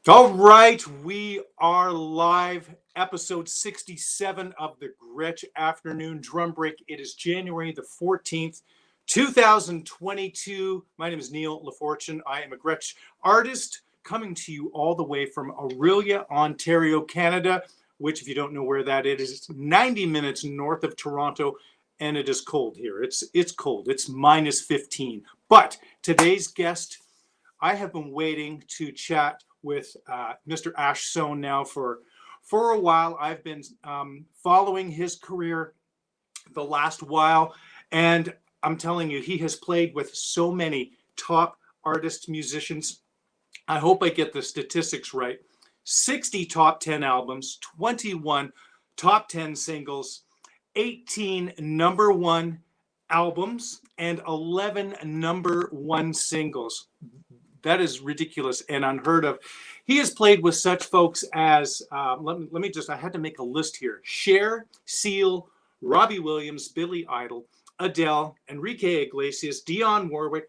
All right, we are live, episode 67 of the Gretsch Afternoon Drum Break. It is January the 14th, 2022. My name is Neil LaFortune. I am a Gretsch artist coming to you all the way from Aurelia, Ontario, Canada, which, if you don't know where that is, it's 90 minutes north of Toronto, and it is cold here. It's cold. It's minus 15. But today's guest, I have been waiting to chat with Mr. Ash Soan now for a while. I've been following his career the last while, and I'm telling you, he has played with so many top artists, musicians. I hope I get the statistics right. 60 top 10 albums, 21 top 10 singles, 18 number one albums, and 11 number one singles. That is ridiculous and unheard of. He has played with such folks as, let me just, I had to make a list here. Cher, Cee Lo, Robbie Williams, Billy Idol, Adele, Enrique Iglesias, Dionne Warwick,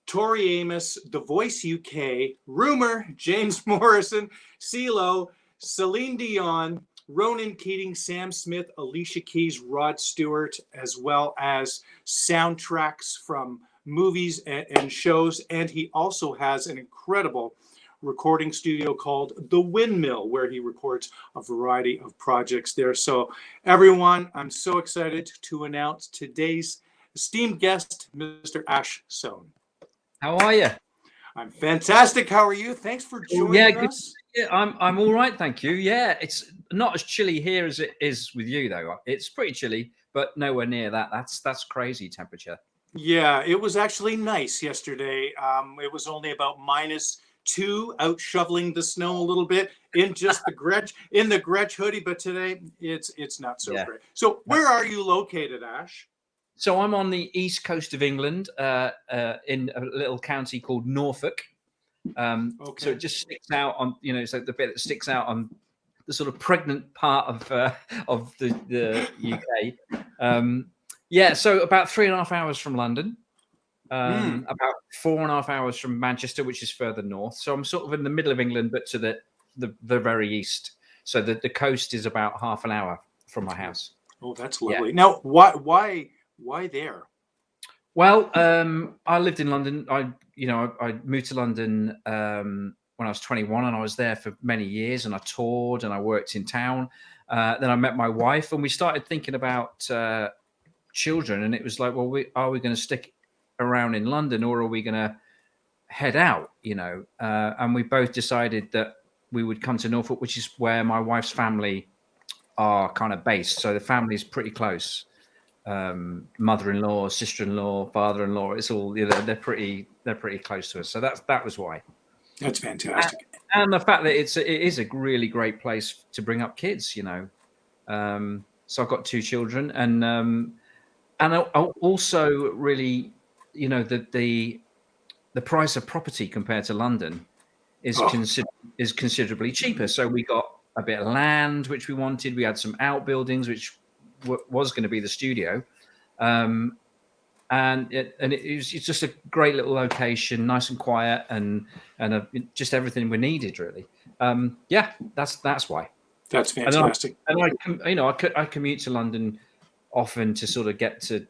Tori Amos, The Voice UK, Rumour, James Morrison, Cee Lo, Celine Dion, Ronan Keating, Sam Smith, Alicia Keys, Rod Stewart, as well as soundtracks from movies and shows. And he also has an incredible recording studio called the Windmill, where he records a variety of projects there. So everyone, I'm so excited to announce today's esteemed guest, Mr. Ash Soan. How are you? I'm fantastic. How are you? Thanks for joining us. Yeah, I'm all right, thank you. Yeah, it's not as chilly here as it is with you, though. It's pretty chilly, but nowhere near that. That's crazy temperature. Yeah, it was actually nice yesterday. It was only about -2, out shoveling the snow a little bit in just the Gretsch hoodie, but today it's not so great. So where are you located, Ash? So I'm on the east coast of England, in a little county called Norfolk. Okay. So it just sticks out on, it's like the bit that sticks out on the sort of pregnant part of the UK. Yeah, so about 3.5 hours from London, about 4.5 hours from Manchester, which is further north. So I'm sort of in the middle of England, but to the very east. So the coast is about half an hour from my house. Oh, that's lovely. Yeah. Now, why there? Well, I lived in London. I moved to London when I was 21, and I was there for many years. And I toured and I worked in town. Then I met my wife, and we started thinking about children. And it was like, well, are we going to stick around in London, or are we going to head out? And we both decided that we would come to Norfolk, which is where my wife's family are kind of based. So the family is pretty close. Mother-in-law, sister-in-law, father-in-law, it's all, they're pretty close to us. So that was why. That's fantastic. And the fact that it is a really great place to bring up kids, So I've got 2 children, and I also really, the price of property compared to London is considerably cheaper. So we got a bit of land which we wanted. We had some outbuildings which was going to be the studio, and it's just a great little location, nice and quiet, and just everything we needed, really. That's why. That's fantastic. I commute to London often to sort of get to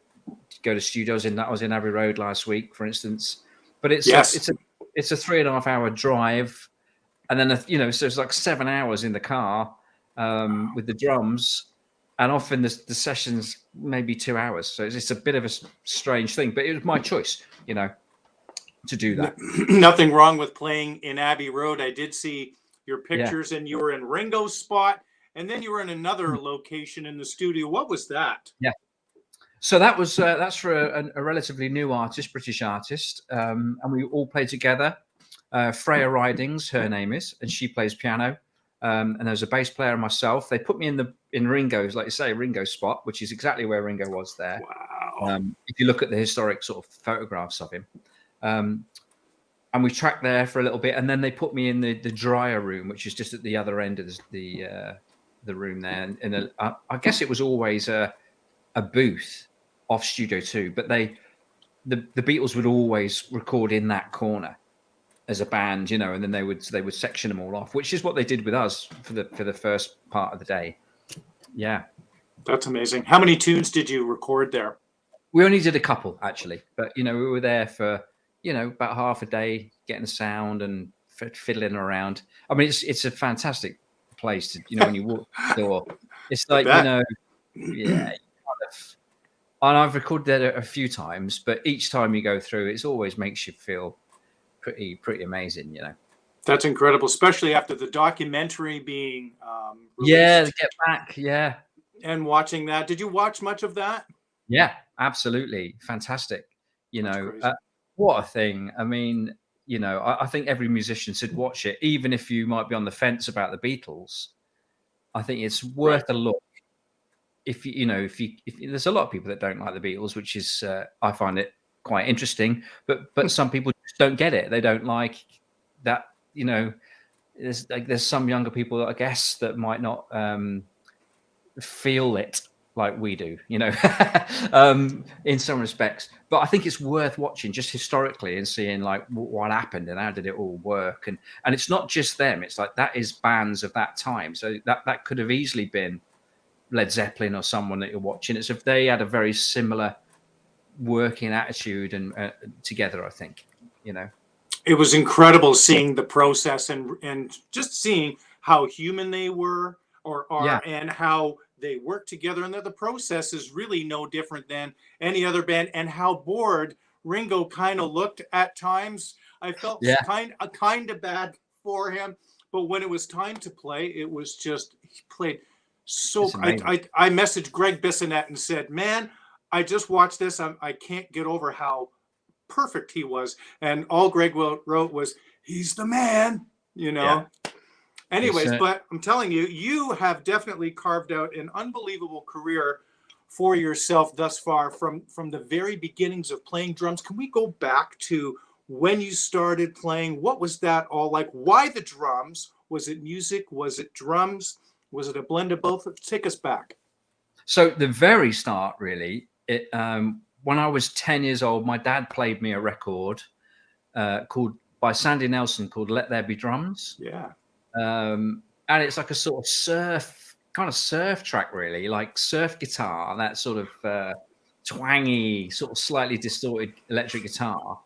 go to studios. I was in Abbey Road last week, for instance. But it's a 3.5 hour drive, and then so it's like 7 hours in the car with the drums. And often the session's maybe 2 hours. So it's a bit of a strange thing, but it was my choice, to do that. Nothing wrong with playing in Abbey Road. I did see your pictures, and you were in Ringo's spot, and then you were in another location in the studio. What was that? Yeah. So that's for a relatively new artist, British artist. And we all play together. Freya Ridings, her name is, and she plays piano. And there's a bass player and myself. They put me in Ringo's, like you say, Ringo's spot, which is exactly where Ringo was there. Wow. If you look at the historic sort of photographs of him. And we tracked there for a little bit, and then they put me in the dryer room, which is just at the other end of the room there. And I guess it was always a booth off Studio 2, but the Beatles would always record in that corner. as a band, you know, and then they would section them all off, which is what they did with us for the first part of the day. Yeah. That's amazing. How many tunes did you record there? We only did a couple, actually, but you know, we were there for, you know, about half a day, getting the sound and fiddling around. I mean, it's a fantastic place to, you know, when you walk the door, it's like, you know, yeah, kind of, and I've recorded there a few times, but each time you go through, it always makes you feel pretty amazing, you know. That's incredible, especially after the documentary being released. Yeah, to get back, yeah. And watching that. Did you watch much of that? Yeah, absolutely. Fantastic. You That's know, crazy. what a thing. I mean, you know, I think every musician should watch it, even if you might be on the fence about the Beatles. I think it's worth a look. If you know, if there's a lot of people that don't like the Beatles, which is I find it quite interesting, but some people just don't get it. They don't like that, you know. There's some younger people, I guess, that might not feel it like we do, you know, in some respects. But I think it's worth watching just historically and seeing like what happened and how did it all work. And it's not just them. It's like that is bands of that time. So that could have easily been Led Zeppelin or someone that you're watching. It's if they had a very similar working attitude and together, I think, you know. It was incredible seeing the process and just seeing how human they were or are, Yeah. and how they work together, and that the process is really no different than any other band, and how bored Ringo kind of looked at times. I felt kind of bad for him, but when it was time to play, it was just, he played so. I messaged Greg Bissonette and said, man, I just watched this. I can't get over how perfect he was. And all Greg wrote was, he's the man, you know. Yeah. Anyways, but I'm telling you, you have definitely carved out an unbelievable career for yourself thus far, from the very beginnings of playing drums. Can we go back to when you started playing? What was that all like? Why the drums? Was it music? Was it drums? Was it a blend of both? Take us back. So the very start, really, when I was 10 years old, my dad played me a record by Sandy Nelson called "Let There Be Drums." Yeah. And it's like a sort of surf track, really, like surf guitar, that sort of twangy, sort of slightly distorted electric guitar,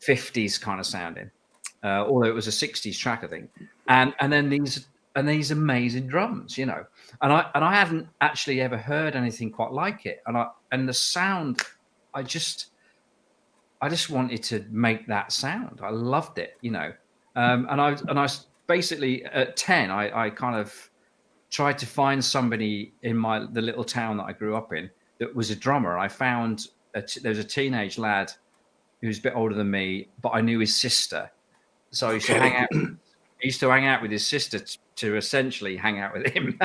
50s kind of sounding, although it was a 60s track, I think. And then these amazing drums, you know, and I hadn't actually ever heard anything quite like it. And the sound, I just wanted to make that sound. I loved it, you know. And I basically at 10, I kind of tried to find somebody in the little town that I grew up in that was a drummer. I found there was a teenage lad who was a bit older than me, but I knew his sister, so I used to hang out. He used to hang out with his sister to essentially hang out with him.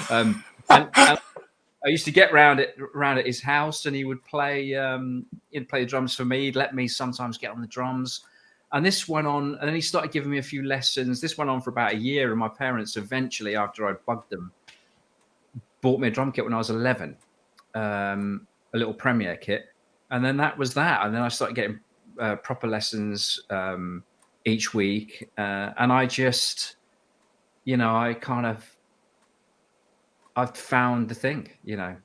And I used to get round at his house, and he would play. He'd play the drums for me. He'd let me sometimes get on the drums. And this went on, and then he started giving me a few lessons. This went on for about a year, and my parents eventually, after I bugged them, bought me a drum kit when I was 11, a little Premier kit. And then that was that. And then I started getting proper lessons each week. And I just, you know, I've found the thing, you know,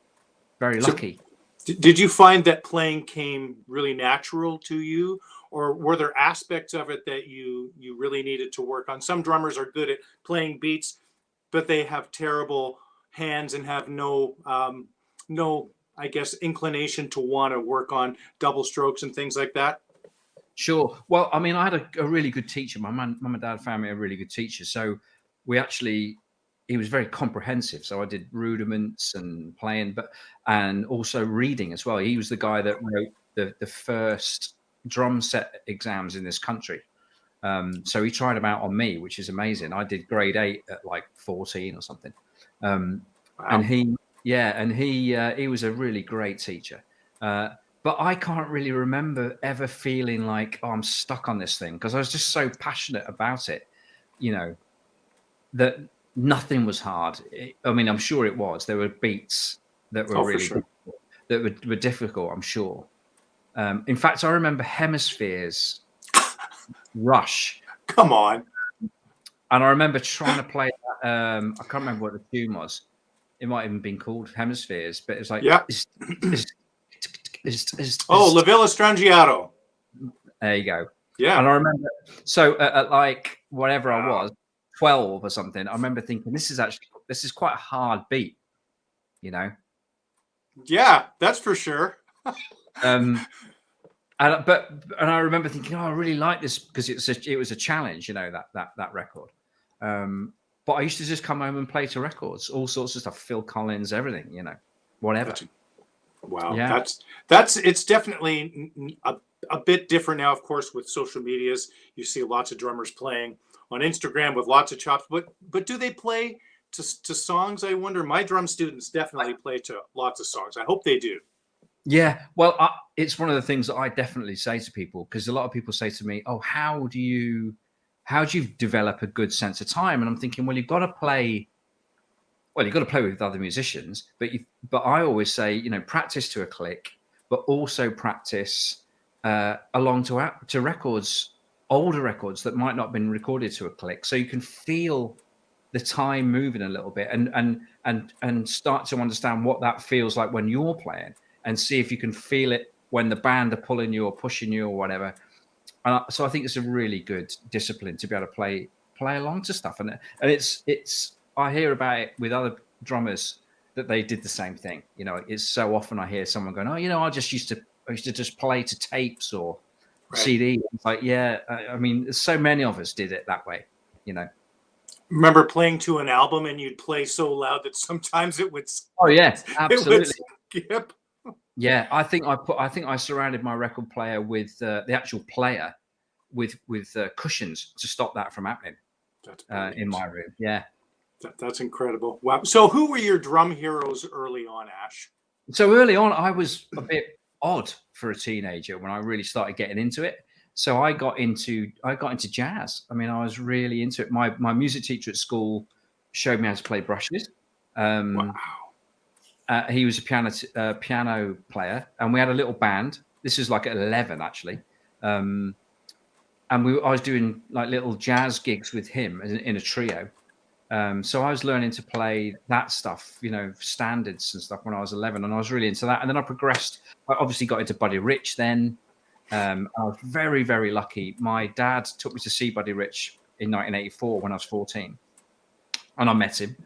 very lucky. So, did you find that playing came really natural to you? Or were there aspects of it that you really needed to work on? Some drummers are good at playing beats, but they have terrible hands and have no, I guess, inclination to want to work on double strokes and things like that. Sure. Well, I mean, I had a really good teacher. My mum and dad found me a really good teacher. So he was very comprehensive. So I did rudiments and playing, and also reading as well. He was the guy that wrote the first drum set exams in this country. So he tried them out on me, which is amazing. I did grade 8 at like 14 or something. Wow. And he was a really great teacher. But I can't really remember ever feeling like, oh, I'm stuck on this thing, because I was just so passionate about it, you know, that nothing was hard. I mean, I'm sure it was. There were beats that were really difficult, that were difficult, I'm sure. In fact, I remember Hemispheres Rush. Come on. And I remember trying to play that, I can't remember what the tune was. It might have even been called Hemispheres, but it was like, Yeah. oh, La Villa Strangiato. There you go. Yeah. And I remember, so at like whatever I was, 12 or something, I remember thinking, this is quite a hard beat, you know? Yeah, that's for sure. And I remember thinking, oh, I really like this because it was a challenge, you know, that record. But I used to just come home and play to records, all sorts of stuff, Phil Collins, everything, you know, whatever. Wow, yeah. It's definitely a bit different now, of course, with social medias. You see lots of drummers playing on Instagram with lots of chops, but do they play to songs? I wonder. My drum students definitely play to lots of songs. I hope they do. Yeah, well, it's one of the things that I definitely say to people, because a lot of people say to me, "Oh, how do you develop a good sense of time?" And I'm thinking, well, you've got to play. Well, you've got to play with other musicians, but I always say, you know, practice to a click, but also practice along to records, older records that might not have been recorded to a click, so you can feel the time moving a little bit and start to understand what that feels like when you're playing, and see if you can feel it when the band are pulling you or pushing you or whatever. And so I think it's a really good discipline to be able to play along to stuff, and it's I hear about it with other drummers that they did the same thing. You know, it's so often I hear someone going, "Oh, you know, I used to just play to tapes or CD." It's like, yeah, I mean, so many of us did it that way, you know. Remember playing to an album and you'd play so loud that sometimes it would. Oh yeah, absolutely. It would skip. Yeah, I think I surrounded my record player with the actual player with cushions to stop that from happening in my room. Yeah. That's incredible. Wow. So who were your drum heroes early on, Ash? So early on, I was a bit odd for a teenager when I really started getting into it. So I got into jazz. I mean, I was really into it. My music teacher at school showed me how to play brushes. Wow. He was a piano player, and we had a little band. This was like at 11, actually. And I was doing like little jazz gigs with him in a trio. So I was learning to play that stuff, you know, standards and stuff when I was 11, and I was really into that. And then I progressed. I obviously got into Buddy Rich then. I was very, very lucky. My dad took me to see Buddy Rich in 1984 when I was 14, and I met him.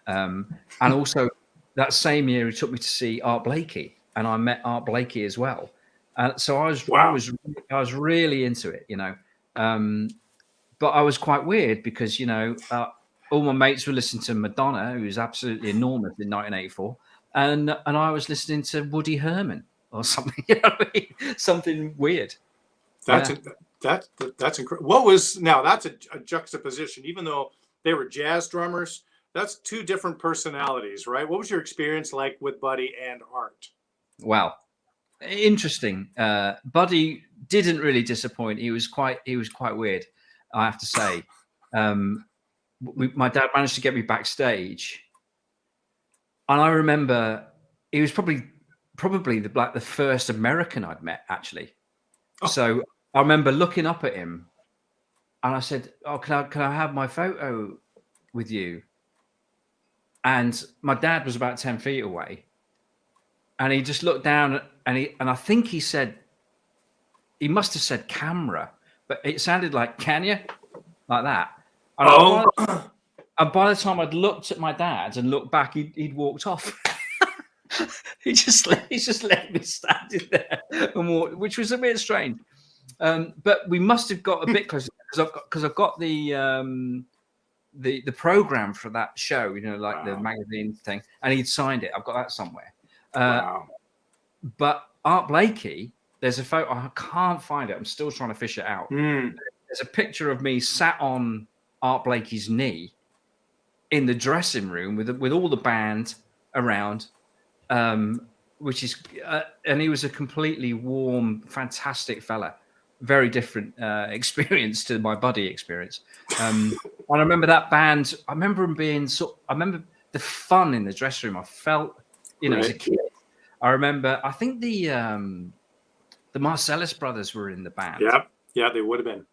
And also that same year, he took me to see Art Blakey, and I met Art Blakey as well. So I was really into it, you know. But I was quite weird because, you know, all my mates were listening to Madonna, who was absolutely enormous in 1984, and I was listening to Woody Herman or something, you know what I mean? Something weird. That's incredible. That's a juxtaposition. Even though they were jazz drummers, that's two different personalities, right? What was your experience like with Buddy and Art? Wow, interesting. Buddy didn't really disappoint. He was quite weird, I have to say. My dad managed to get me backstage, and I remember he was probably the first American I'd met, actually. Oh. So I remember looking up at him, and I said, "Oh, can I have my photo with you?" And my dad was about 10 feet away, and he just looked down, and I think he must have said camera, but it sounded like "can you?" like that. And by the time I'd looked at my dad and looked back, he'd walked off. he just left me standing there and walked, which was a bit strange. But we must have got a bit closer because I've got the program for that show, you know, like the magazine thing, and he'd signed it. I've got that somewhere. But Art Blakey, there's a photo. I can't find it. I'm still trying to fish it out. There's a picture of me sat on Art Blakey's knee in the dressing room with all the band around, which is and he was a completely warm, fantastic fella. Very different experience to my Buddy experience. And I remember that band. I remember him being I remember the fun in the dressing room. I felt, you know, as a kid. I remember. I think the Marcellus brothers were in the band. Yeah, they would have been.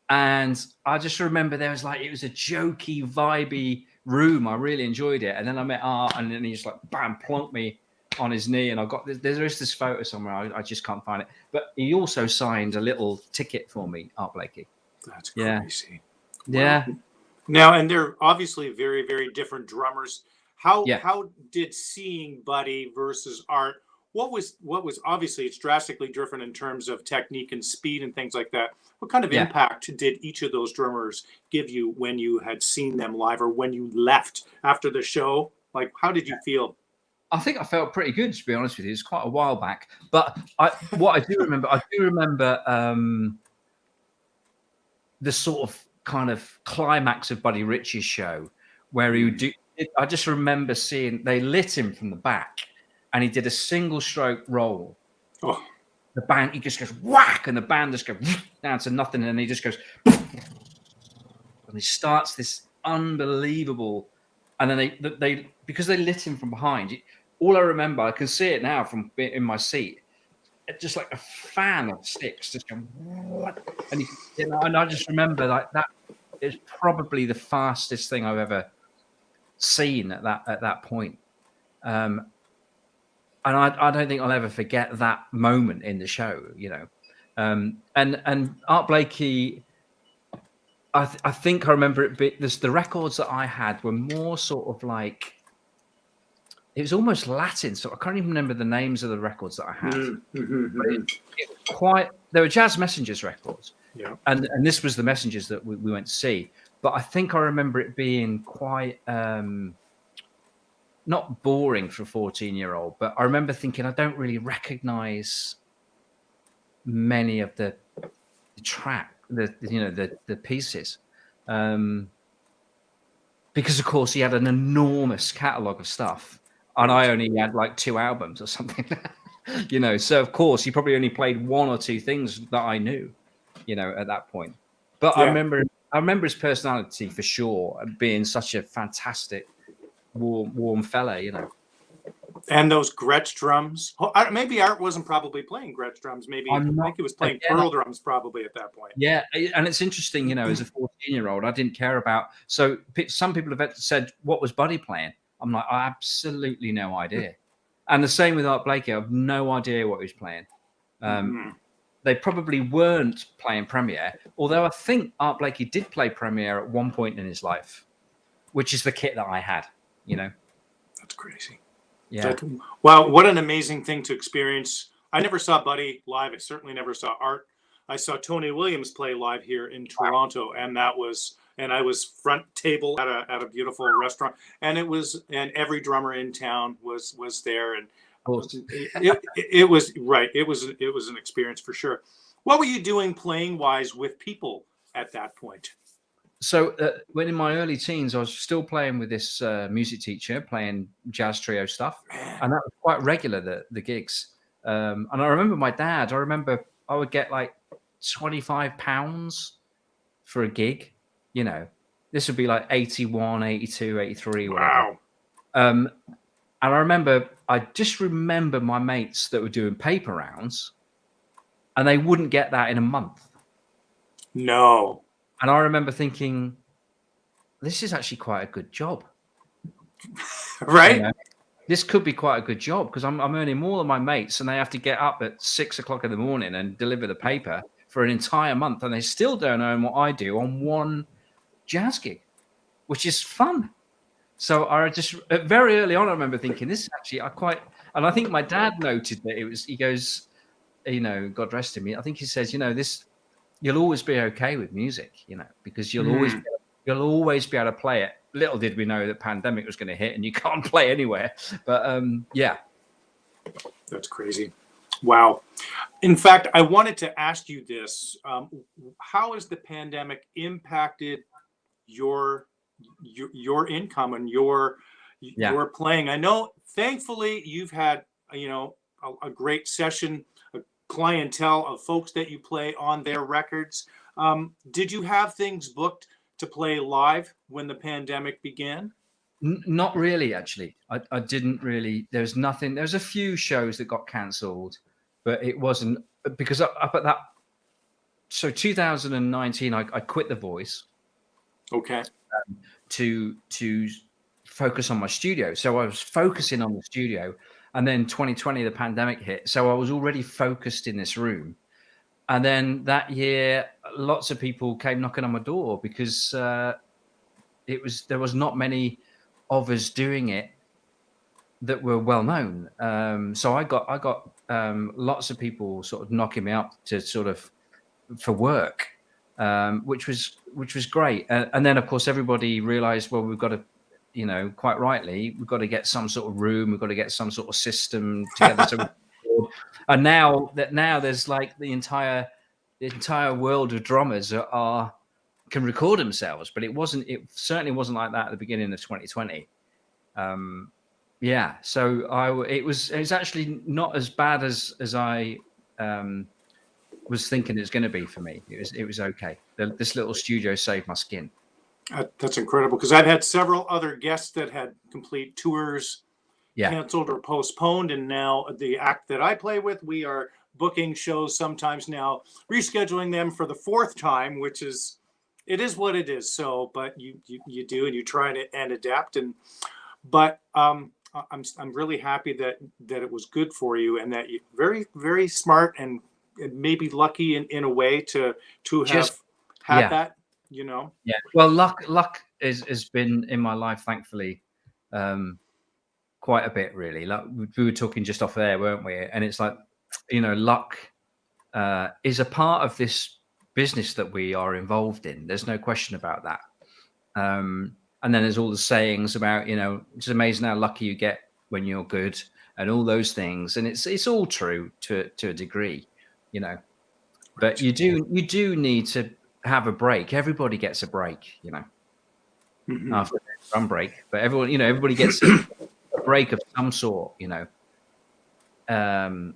And I just remember there was like, it was a jokey, vibey room. I really enjoyed it. And then I met Art, and then he just like, bam, plonked me on his knee. And I got this, there is this photo somewhere. I just can't find it. But he also signed a little ticket for me, Art Blakey. That's crazy. Yeah. Wow. Now, and they're obviously very, very different drummers. How did seeing Buddy versus Art, what was obviously it's drastically different in terms of technique and speed and things like that. What kind of impact did each of those drummers give you when you had seen them live, or when you left after the show? Like, how did you feel? I think I felt pretty good, to be honest with you. It's quite a while back, but what I do remember, the sort of kind of climax of Buddy Rich's show, where he would do. I just remember seeing they lit him from the back, and he did a single stroke roll. Oh. The band, he just goes whack, and the band just goes down to nothing, and he just goes, and he starts this unbelievable. And then they because they lit him from behind. All I remember, I can see it now from in my seat, just like a fan of sticks, just going what, and and I just remember like that is probably the fastest thing I've ever seen at that point. And I don't think I'll ever forget that moment in the show, you know. And Art Blakey, I think I remember it. The records that I had were more sort of like, it was almost Latin. So I can't even remember the names of the records that I had. It was quite. They were Jazz Messengers records. Yeah. And this was the Messengers that we went to see. But I think I remember it being quite not boring for a 14-year-old. But I remember thinking I don't really recognize many of the track. The pieces, because of course he had an enormous catalogue of stuff, and I only had like 2 albums or something, you know. So of course he probably only played 1 or 2 things that I knew, you know, at that point. But I remember his personality for sure, being such a fantastic, warm fella, you know. And those Gretsch drums. Maybe Art wasn't probably playing Gretsch drums. Maybe I think he was playing pearl drums probably at that point. Yeah, and it's interesting, you know, as a 14-year-old, I didn't care about. So some people have said, "What was Buddy playing?" I'm like, I absolutely no idea. And the same with Art Blakey. I have no idea what he was playing. They probably weren't playing Premiere, although I think Art Blakey did play Premiere at one point in his life, which is the kit that I had. You know, that's crazy. Yeah. Wow, what an amazing thing to experience. I never saw Buddy live. I certainly never saw Art. I saw Tony Williams play live here in Toronto, and I was front table at a beautiful restaurant, and every drummer in town was there, and it was right. It was an experience for sure. What were you doing playing wise with people at that point? So when in my early teens, I was still playing with this music teacher, playing jazz trio stuff, and that was quite regular, the gigs. And I remember my dad. I remember I would get like £25 for a gig. You know, this would be like 81, 82, 83, whatever. Wow. And I just remember my mates that were doing paper rounds, and they wouldn't get that in a month. No. And I remember thinking, this is actually quite a good job. Right? You know, this could be quite a good job, because I'm earning more than my mates, and they have to get up at 6 o'clock in the morning and deliver the paper for an entire month, and they still don't earn what I do on one jazz gig, which is fun. So I just very early on, I remember thinking, this is actually and I think my dad noted that he goes, you know, God rest him. I think he says, you know, you'll always be okay with music, you know, because you'll always be able to play it. Little did we know that pandemic was going to hit and you can't play anywhere. But yeah. That's crazy. Wow. In fact, I wanted to ask you this. How has the pandemic impacted your income and your playing? I know, thankfully, you've had, you know, a great session, clientele of folks that you play on their records. Did you have things booked to play live when the pandemic began? Not really, actually. I didn't really. There's nothing. There's a few shows that got cancelled, but it wasn't because up at so 2019, I quit The Voice. Okay. To focus on my studio. So I was focusing on the studio, and then 2020, the pandemic hit. So I was already focused in this room. And then that year, lots of people came knocking on my door because there was not many of us doing it that were well known. So I got lots of people sort of knocking me up to sort of for work, which was great. And then of course everybody realized, well, we've got to, you know, quite rightly, we've got to get some sort of room, we've got to get some sort of system together. So and now there's like the entire world of drummers can record themselves, but it certainly wasn't like that at the beginning of 2020. Yeah, so it was actually not as bad as I was thinking it was going to be for me. It was okay. This little studio saved my skin. That's incredible, because I've had several other guests that had complete tours canceled or postponed, and now the act that I play with, we are booking shows sometimes now, rescheduling them for the fourth time, which is, it is what it is. So, but you do, and you try and adapt, but I'm really happy that it was good for you, and that you very, very smart and maybe lucky in a way to have had that, you know. Yeah. Well, luck has been in my life, thankfully, quite a bit, really. Like we were talking just off there, weren't we? And it's like, you know, luck is a part of this business that we are involved in. There's no question about that. And then there's all the sayings about, you know, it's amazing how lucky you get when you're good, and all those things. And it's all true to a degree, you know. But you do need to have a break. Everybody gets a break, you know, after a drum break. But everybody gets a break of some sort, you know. And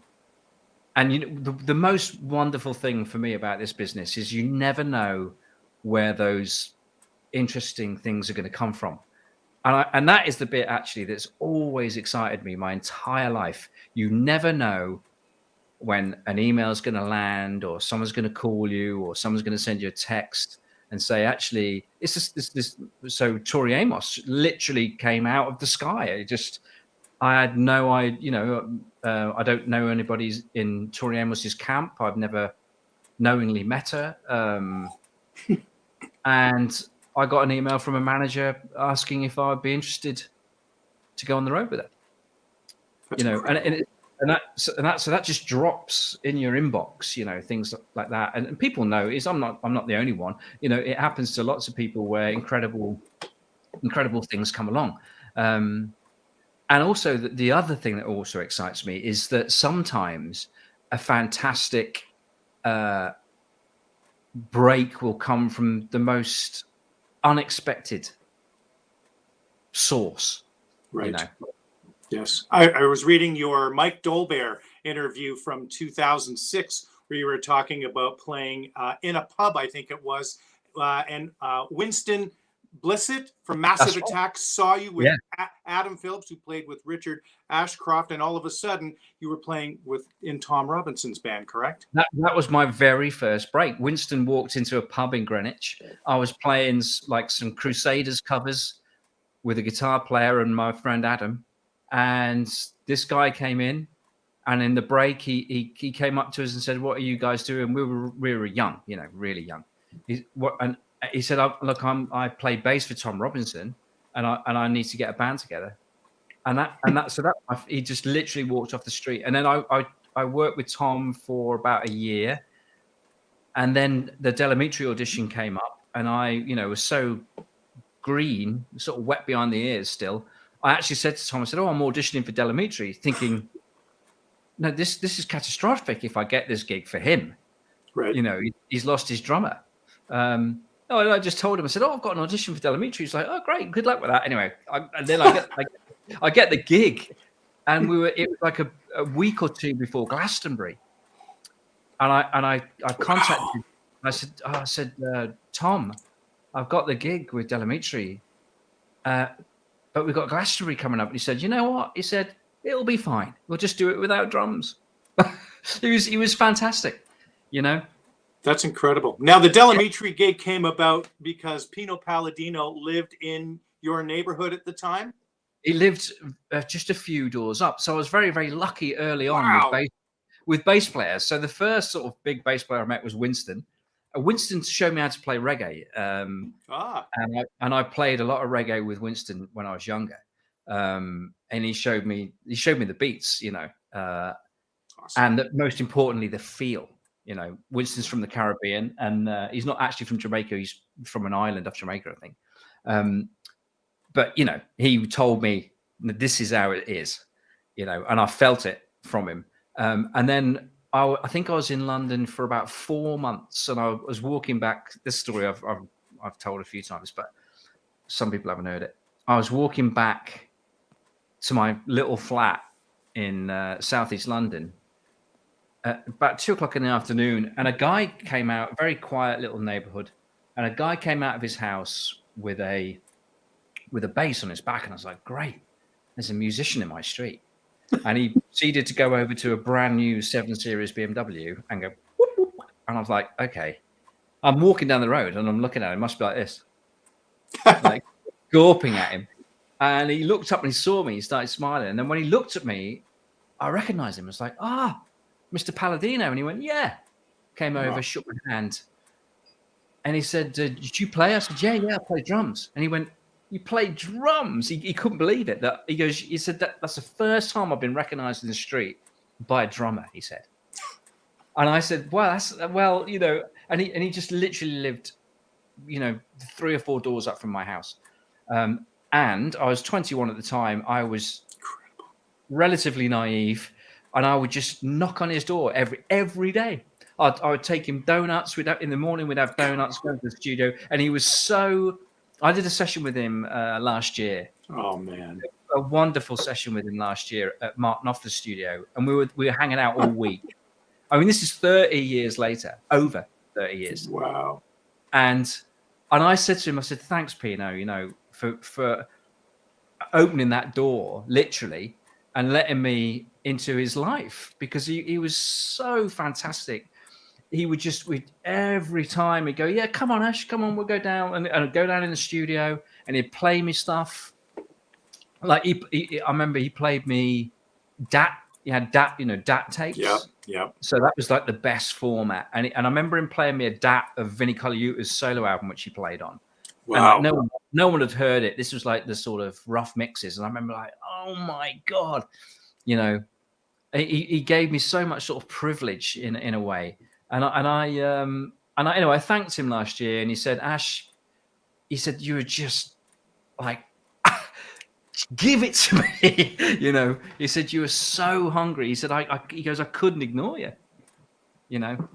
you know, the most wonderful thing for me about this business is you never know where those interesting things are going to come from. And that is the bit actually that's always excited me my entire life. You never know when an email is going to land, or someone's going to call you, or someone's going to send you a text and say, actually, it's just this. So Tori Amos literally came out of the sky. I had no idea, you know, I don't know anybody in Tori Amos's camp. I've never knowingly met her. And I got an email from a manager asking if I'd be interested to go on the road with her. That's, you know, so that just drops in your inbox, you know, things like that. And people know I'm not the only one. You know, it happens to lots of people where incredible things come along. And also the other thing that also excites me is that sometimes a fantastic break will come from the most unexpected source. Right. You know? Yes. I was reading your Mike Dolbear interview from 2006, where you were talking about playing in a pub, I think it was, and Winston Blissett from Massive Attack saw you with Adam Phillips, who played with Richard Ashcroft, and all of a sudden you were playing in Tom Robinson's band, correct? That was my very first break. Winston walked into a pub in Greenwich. I was playing like some Crusaders covers with a guitar player and my friend Adam, and this guy came in, and in the break he came up to us and said, "What are you guys doing?" We were young, you know, really young. He said, "Look, I play bass for Tom Robinson, and I need to get a band together." He just literally walked off the street. And then I worked with Tom for about a year, and then the Amitri audition came up, and I, you know, was so green, sort of wet behind the ears still. I actually said to Tom, I said, "Oh, I'm auditioning for Amitri," thinking, no, this is catastrophic if I get this gig for him. Right. You know, he's lost his drummer. No, I just told him, I said, "Oh, I've got an audition for Amitri." He's like, "Oh, great, good luck with that." Anyway, and then I get the gig, and it was like a week or two before Glastonbury, and I contacted him. I said, "Tom, I've got the gig with Amitri, but we've got Glastonbury coming up." And he said, "You know what?" He said, "It'll be fine. We'll just do it without drums." He was fantastic, you know. That's incredible. Now, the Amitri gig came about because Pino Palladino lived in your neighborhood at the time? He lived just a few doors up. So I was very, very lucky early on Wow. with bass players. So the first sort of big bass player I met was Winston. Winston showed me how to play reggae. And I played a lot of reggae with Winston when I was younger. And he showed me the beats, you know, Awesome. and most importantly, the feel. You know, Winston's from the Caribbean, and he's not actually from Jamaica. He's from an island off Jamaica, I think. But, you know, he told me this is how it is, you know, and I felt it from him. And then I think I was in London for about 4 months, and I was walking back. This story I've told a few times, but some people haven't heard it. I was walking back to my little flat in southeast London at about 2:00 in the afternoon, and a guy came out, very quiet little neighborhood, and a guy came out of his house with a bass on his back, and I was like, great, there's a musician in my street. And he proceeded to go over to a brand new 7 Series BMW and go, whoop, whoop. And I was like, okay. I'm walking down the road and I'm looking at him, must be like this, like gawping at him. And he looked up and he saw me, he started smiling. And then when he looked at me, I recognized him. I was like, Mr. Palladino. And he went, yeah. Came over, shook my hand. And he said, did you play? I said, yeah, I play drums. And he went, you play drums? He couldn't believe it. He said, that's the first time I've been recognized in the street by a drummer, he said. And I said, well, you know, and he just literally lived, you know, 3 or 4 doors up from my house. And I was 21 at the time. I was relatively naive, and I would just knock on his door every day. I would take him donuts. In the morning, we'd have donuts, go to the studio. And he was so... I did a session with him last year. Oh, man. A wonderful session with him last year at Mark Knopfler's studio. And we were hanging out all week. I mean, this is 30 years later, over 30 years. Wow. And I said to him, I said, thanks, Pino, you know, for opening that door, literally, and letting me into his life, because he was so fantastic. He would every time he'd go, yeah, come on, Ash, come on, we'll go down. And I'd go down in the studio and he'd play me stuff. Like I remember he played me DAT. He had DAT, you know, DAT tapes. Yeah. So that was like the best format. And I remember him playing me a DAT of Vinnie Colaiuta's solo album, which he played on. Wow. And like no one had heard it. This was like the sort of rough mixes. And I remember like, oh my God, you know, he gave me so much sort of privilege in a way. And I thanked him last year, and he said, Ash, he said, you were just like, give it to me, you know. He said, you were so hungry. He said, he goes, I couldn't ignore you, you know.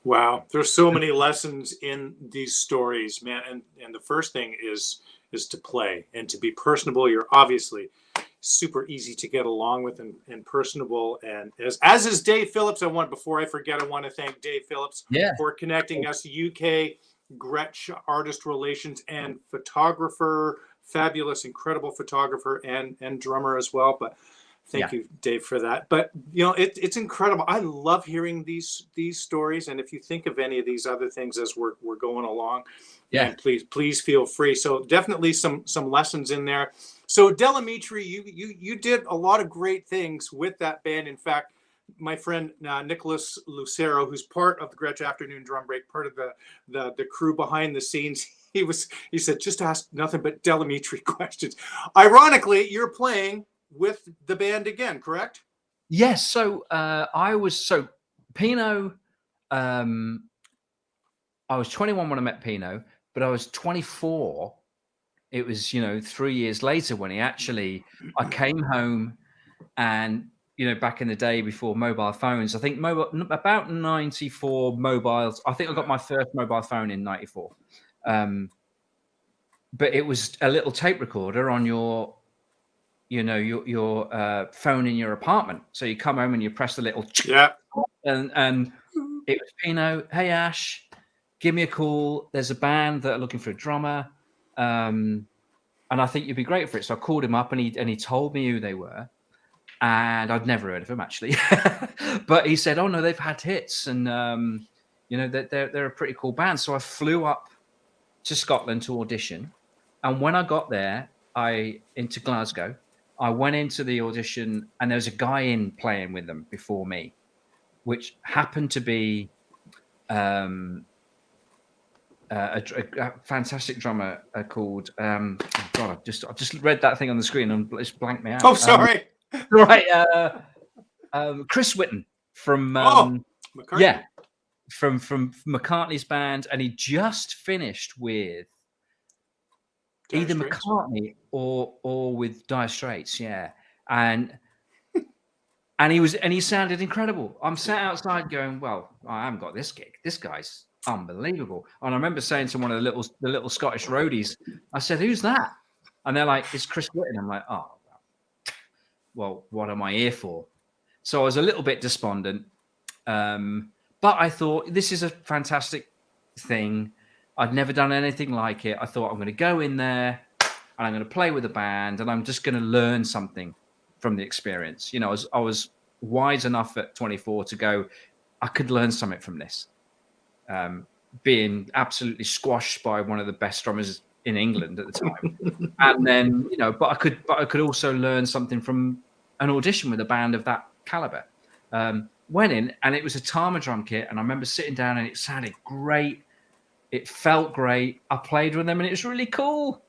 Wow, there's so many lessons in these stories, man. And the first thing is to play and to be personable. You're obviously super easy to get along with and personable, and as is Dave Phillips. Before I forget, I want to thank Dave Phillips for connecting us. UK Gretsch Artist Relations and photographer, fabulous, incredible photographer and drummer as well. But thank you, Dave, for that. But you know, it's incredible. I love hearing these stories, and if you think of any of these other things as we're going along, please feel free. So definitely some lessons in there. So Amitri, you did a lot of great things with that band. In fact, my friend Nicholas Lucero, who's part of the Gretsch Afternoon Drum Break, part of the crew behind the scenes, he said, just ask nothing but Amitri questions. Ironically, you're playing with the band again, correct? Yes. So Pino. I was 21 when I met Pino, but I was 24. It was, you know, 3 years later when I came home, and, you know, back in the day before mobile phones, I think about 94 mobiles. I think I got my first mobile phone in 94. But it was a little tape recorder on your phone in your apartment. So you come home and you press the little and it was Pino. Hey, Ash, give me a call. There's a band that are looking for a drummer. And I think you'd be great for it. So I called him up, and he told me who they were, and I'd never heard of him actually. But he said, oh no, they've had hits, and You know, they're a pretty cool band. So I flew up to Scotland to audition. And when I got there, into Glasgow, I went into the audition and there was a guy playing with them before me, which happened to be a fantastic drummer called oh God, I just read that thing on the screen and it's blanked me out. Oh, sorry. Right, Chris Whitten from McCartney. yeah, from McCartney's band, and he just finished with either McCartney or with Dire Straits, yeah, and he sounded incredible. I'm sat outside going, well, I haven't got this gig. This guy's unbelievable. And I remember saying to one of the little Scottish roadies, I said, "Who's that?" And they're like, "It's Chris Whitten." I'm like, "Oh, well, what am I here for?" So I was a little bit despondent, but I thought this is a fantastic thing. I'd never done anything like it. I thought I'm going to go in there and I'm going to play with a band and I'm just going to learn something from the experience. You know, I was wise enough at 24 to go, I could learn something from this. Being absolutely squashed by one of the best drummers in England at the time. And then, you know, but I could also learn something from an audition with a band of that caliber. Went in and it was a Tama drum kit. And I remember sitting down and it sounded great. It felt great. I played with them and it was really cool.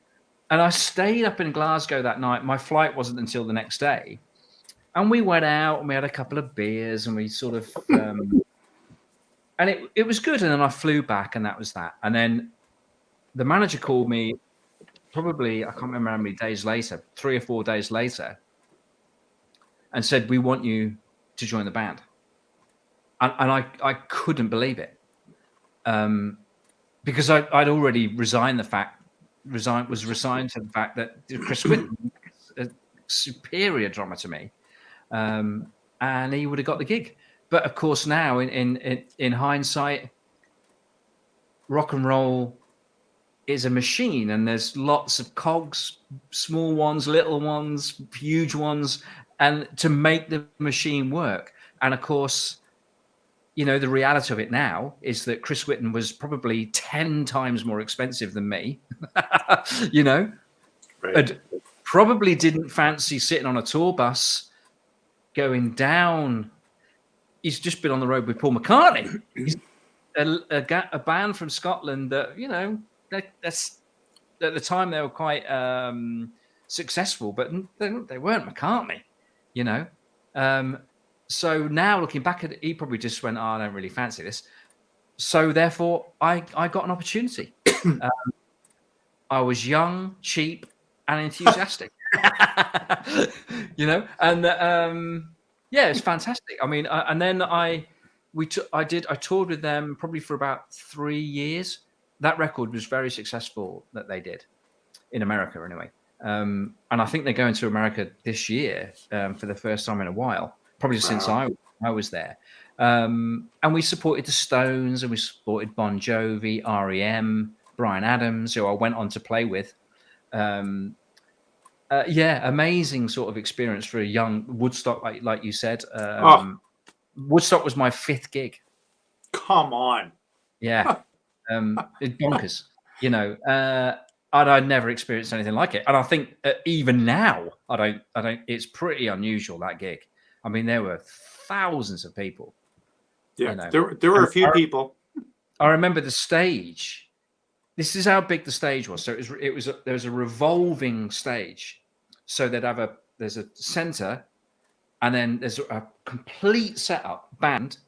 And I stayed up in Glasgow that night. My flight wasn't until the next day. And we went out and we had a couple of beers and we sort of, and it was good. And then I flew back and that was that. And then the manager called me probably, I can't remember how many days later, 3 or 4 days later, and said, "We want you to join the band." And I couldn't believe it. Because I'd already resigned to the fact that Chris Whitten was a superior drummer to me, and he would have got the gig. But of course, now in hindsight, rock and roll is a machine, and there's lots of cogs, small ones, little ones, huge ones, and to make the machine work. And of course, you know, the reality of it now is that Chris Whitten was probably 10 times more expensive than me, you know, Right. and probably didn't fancy sitting on a tour bus going down. He's just been on the road with Paul McCartney. He's a band from Scotland that, you know, that's at the time they were quite successful, but they weren't McCartney, you know. So now looking back at it, he probably just went, "Oh, I don't really fancy this." So therefore, I got an opportunity. I was young, cheap, and enthusiastic. You know, and yeah, it's fantastic. I mean, and then I toured with them probably for about 3 years. That record was very successful that they did in America, anyway. And I think they're going to America this year for the first time in a while. Probably since I was there. And we supported the Stones and we supported Bon Jovi, REM, Bryan Adams, who I went on to play with. Yeah, amazing sort of experience for a young Woodstock, like you said. Woodstock was my 5th gig. Come on. Yeah. It's bonkers, you know. And I'd never experienced anything like it. And I think even now, I don't, it's pretty unusual, that gig. I mean, there were thousands of people. Yeah, you know. there were a few people. I remember the stage. This is how big the stage was. So there was a revolving stage. So there's a center, and then there's a complete setup band.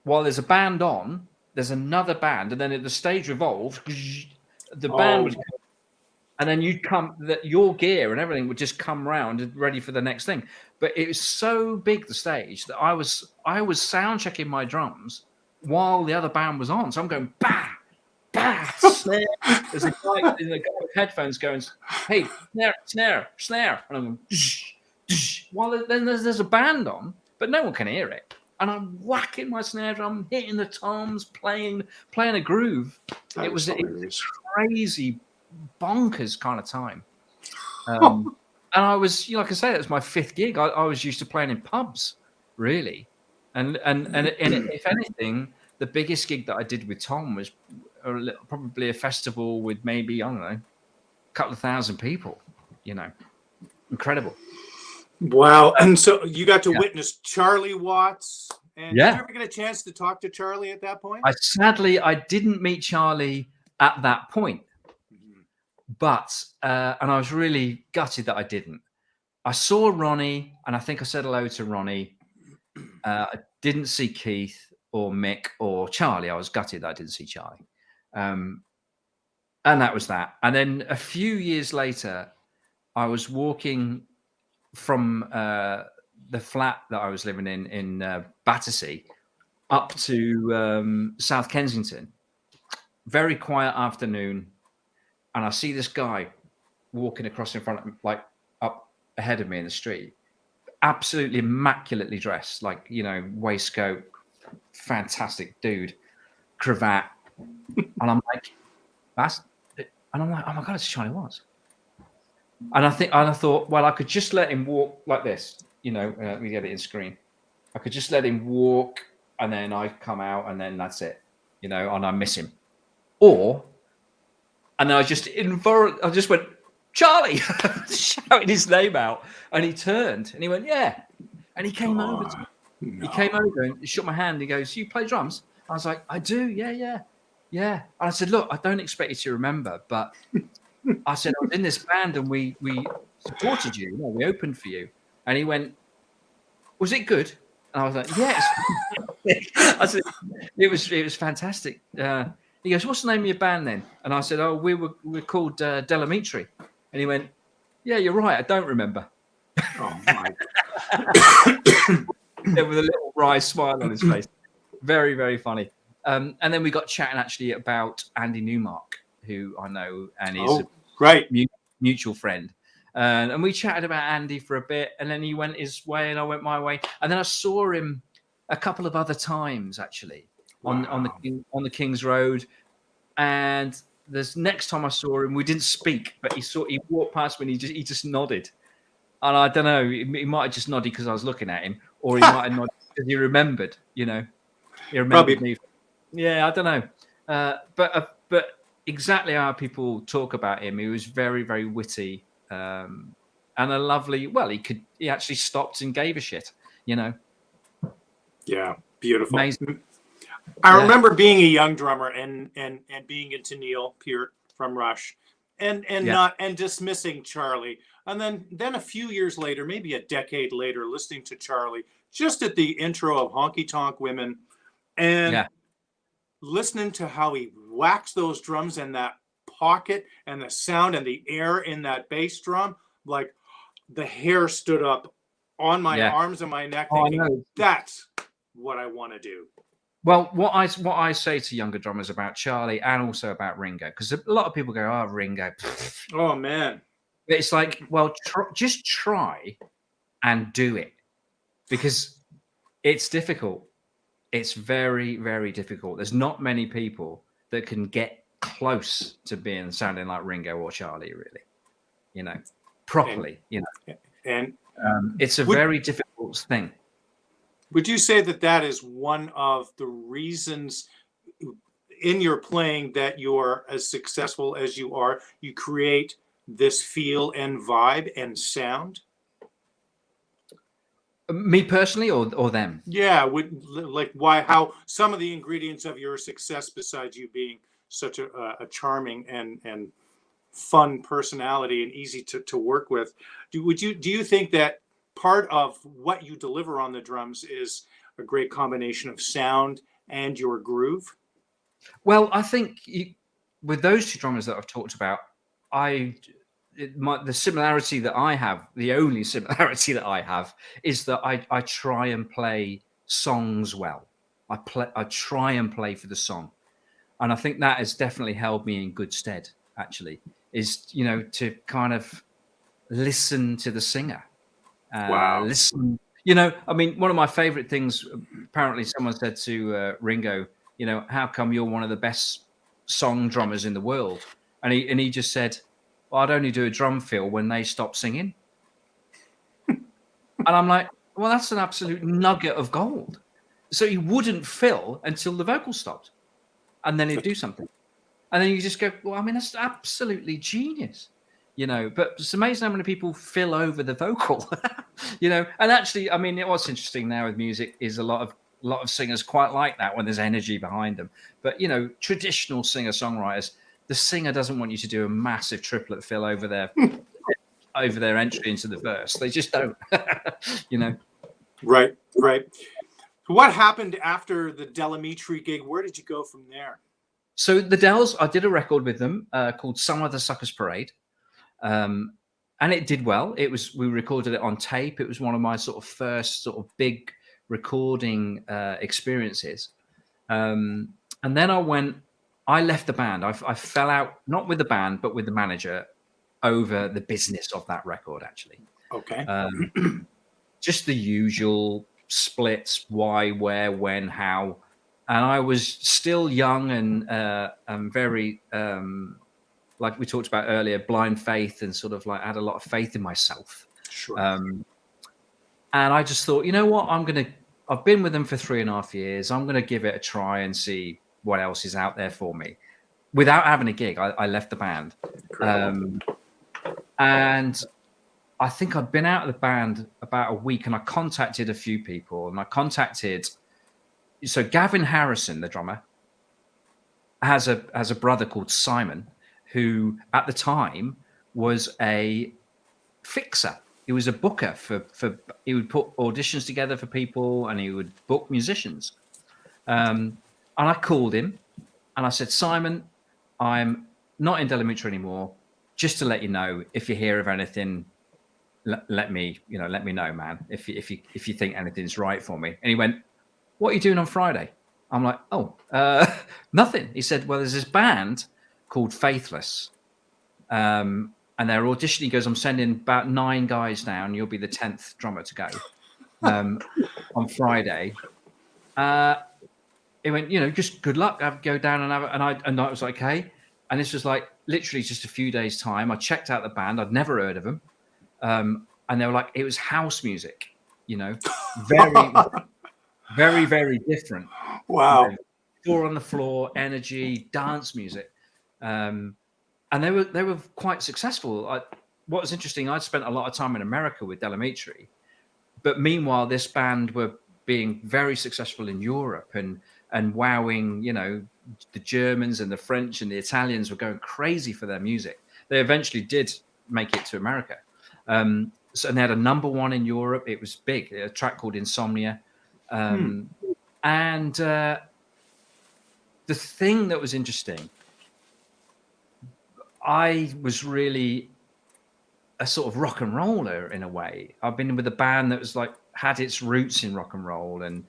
While there's a band on, there's another band, and then the stage revolved. The band would come, and then you'd come, that your gear and everything would just come round and ready for the next thing. But it was so big, the stage, that I was sound checking my drums while the other band was on. So I'm going bah, bah, snare. There's a guy with headphones going, "Hey, snare, snare," and I'm going, "Dsh, dsh," while then there's a band on, but no one can hear it. And I'm whacking my snare drum, hitting the toms, playing a groove. It was crazy, bonkers kind of time. And I was, like I say, it was my 5th gig. I was used to playing in pubs, really. And if anything, the biggest gig that I did with Tom was probably a festival with maybe, I don't know, a couple of thousand people, you know, incredible. Wow. And so you got to witness Charlie Watts. And did you ever get a chance to talk to Charlie at that point? Sadly, I didn't meet Charlie at that point. But, and I was really gutted that I didn't. I saw Ronnie, and I think I said hello to Ronnie. I didn't see Keith or Mick or Charlie. I was gutted that I didn't see Charlie. And that was that. And then a few years later, I was walking from the flat that I was living in Battersea up to South Kensington. Very quiet afternoon. And I see this guy walking across in front of me, like up ahead of me in the street, absolutely immaculately dressed, like, you know, waistcoat, fantastic dude, cravat. And I'm like, and I'm like, oh my God, it's Charlie Watts. And I thought, well, I could just let him walk like this, you know, let me get it in screen. I could just let him walk and then I come out and then that's it, you know, and I miss him. And then I just went, Charlie, shouting his name out. And he turned and he went, yeah. And he came over to me. He came over and he shook my hand. He goes, you play drums? I was like, I do. Yeah. And I said, look, I don't expect you to remember, but I said, I was in this band and we supported you. You know, we opened for you. And he went, was it good? And I was like, yes. I said, it was fantastic. He goes, what's the name of your band then? And I said, oh, we're called Amitri. And he went, yeah, you're right. I don't remember. Oh, my. With a little wry smile on his face. Very, very funny. And then we got chatting actually about Andy Newmark, who I know and is a mutual friend. And we chatted about Andy for a bit. And then he went his way and I went my way. And then I saw him a couple of other times, actually. On the King's Road, and this next time I saw him, we didn't speak, but he walked past me and he just nodded, and I don't know, he might have just nodded because I was looking at him, or he might have nodded because he remembered, you know, he remembered me. Yeah, I don't know, but exactly how people talk about him, he was very, very witty, and a lovely. Well, he actually stopped and gave a shit, you know. Yeah, beautiful. Amazing. I remember being a young drummer and being into Neil Peart from Rush and dismissing Charlie. And then a few years later, maybe a decade later, listening to Charlie just at the intro of Honky Tonk Women and listening to how he whacks those drums in that pocket and the sound and the air in that bass drum, like the hair stood up on my arms and my neck thinking, that's what I want to do. Well, what I say to younger drummers about Charlie and also about Ringo, because a lot of people go, "Oh, Ringo." Oh man, it's like, well, just try and do it, because it's difficult. It's very, very difficult. There's not many people that can get close to sounding like Ringo or Charlie, really, you know, properly, you know. And it's a very difficult thing. Would you say that is one of the reasons in your playing that you're as successful as you are? You create this feel and vibe and sound? Me personally, or them? Yeah, how some of the ingredients of your success, besides you being such a charming and fun personality and easy to work with, do you think that part of what you deliver on the drums is a great combination of sound and your groove? Well, I think with those two drummers that I've talked about, the similarity that I have, the only similarity that I have, is that I try and play songs well. I try and play for the song, and I think that has definitely held me in good stead. Actually, is, you know, to kind of listen to the singer. Listen, you know, I mean, one of my favorite things, apparently someone said to Ringo, you know, how come you're one of the best song drummers in the world? And he just said, well, I'd only do a drum fill when they stop singing. And I'm like, well, that's an absolute nugget of gold. So he wouldn't fill until the vocal stopped, and then he'd do something. And then you just go, well, I mean, that's absolutely genius, you know. But it's amazing how many people fill over the vocal, you know. And actually, I mean, what's interesting now with music is a lot of singers quite like that when there's energy behind them. But you know, traditional singer-songwriters, the singer doesn't want you to do a massive triplet fill over their entry into the verse. They just don't, you know. Right, right. What happened after the Amitri gig? Where did you go from there? So the Dells, I did a record with them called Summer the Suckers Parade. And it did well. We recorded it on tape. It was one of my sort of first sort of big recording experiences. And then I left the band. I fell out, not with the band, but with the manager over the business of that record, actually. Okay. Just the usual splits, why, where, when, how. And I was still young and very, like we talked about earlier, blind faith, and sort of like had a lot of faith in myself. Sure. And I just thought, you know what, I've been with them for 3.5 years. I'm going to give it a try and see what else is out there for me. Without having a gig, I left the band. And I think I'd been out of the band about a week, and I contacted a few people, and so Gavin Harrison, the drummer, has a brother called Simon, who at the time was a fixer. He was a booker he would put auditions together for people, and he would book musicians. And I called him and I said, Simon, I'm not in Amitri anymore. Just to let you know, if you hear of anything, let me know, man, if you think anything's right for me. And he went, what are you doing on Friday? I'm like, oh, nothing. He said, well, there's this band called Faithless. And they're auditioning. He goes, I'm sending about 9 guys now, and you'll be the 10th drummer to go on Friday. He went, you know, just good luck. Go down and have it. And I was like, okay. And this was like literally just a few days' time. I checked out the band. I'd never heard of them. And they were like, it was house music, you know, very, very, very different. Wow. You know, floor on the floor, energy, dance music. And they were quite successful. What was interesting, I'd spent a lot of time in America with Amitri, but meanwhile, this band were being very successful in Europe and wowing, you know, the Germans and the French and the Italians were going crazy for their music. They eventually did make it to America. And they had a #1 in Europe. It was big, a track called Insomnia. And the thing that was interesting, I was really a sort of rock and roller in a way. I've been with a band that was like, had its roots in rock and roll and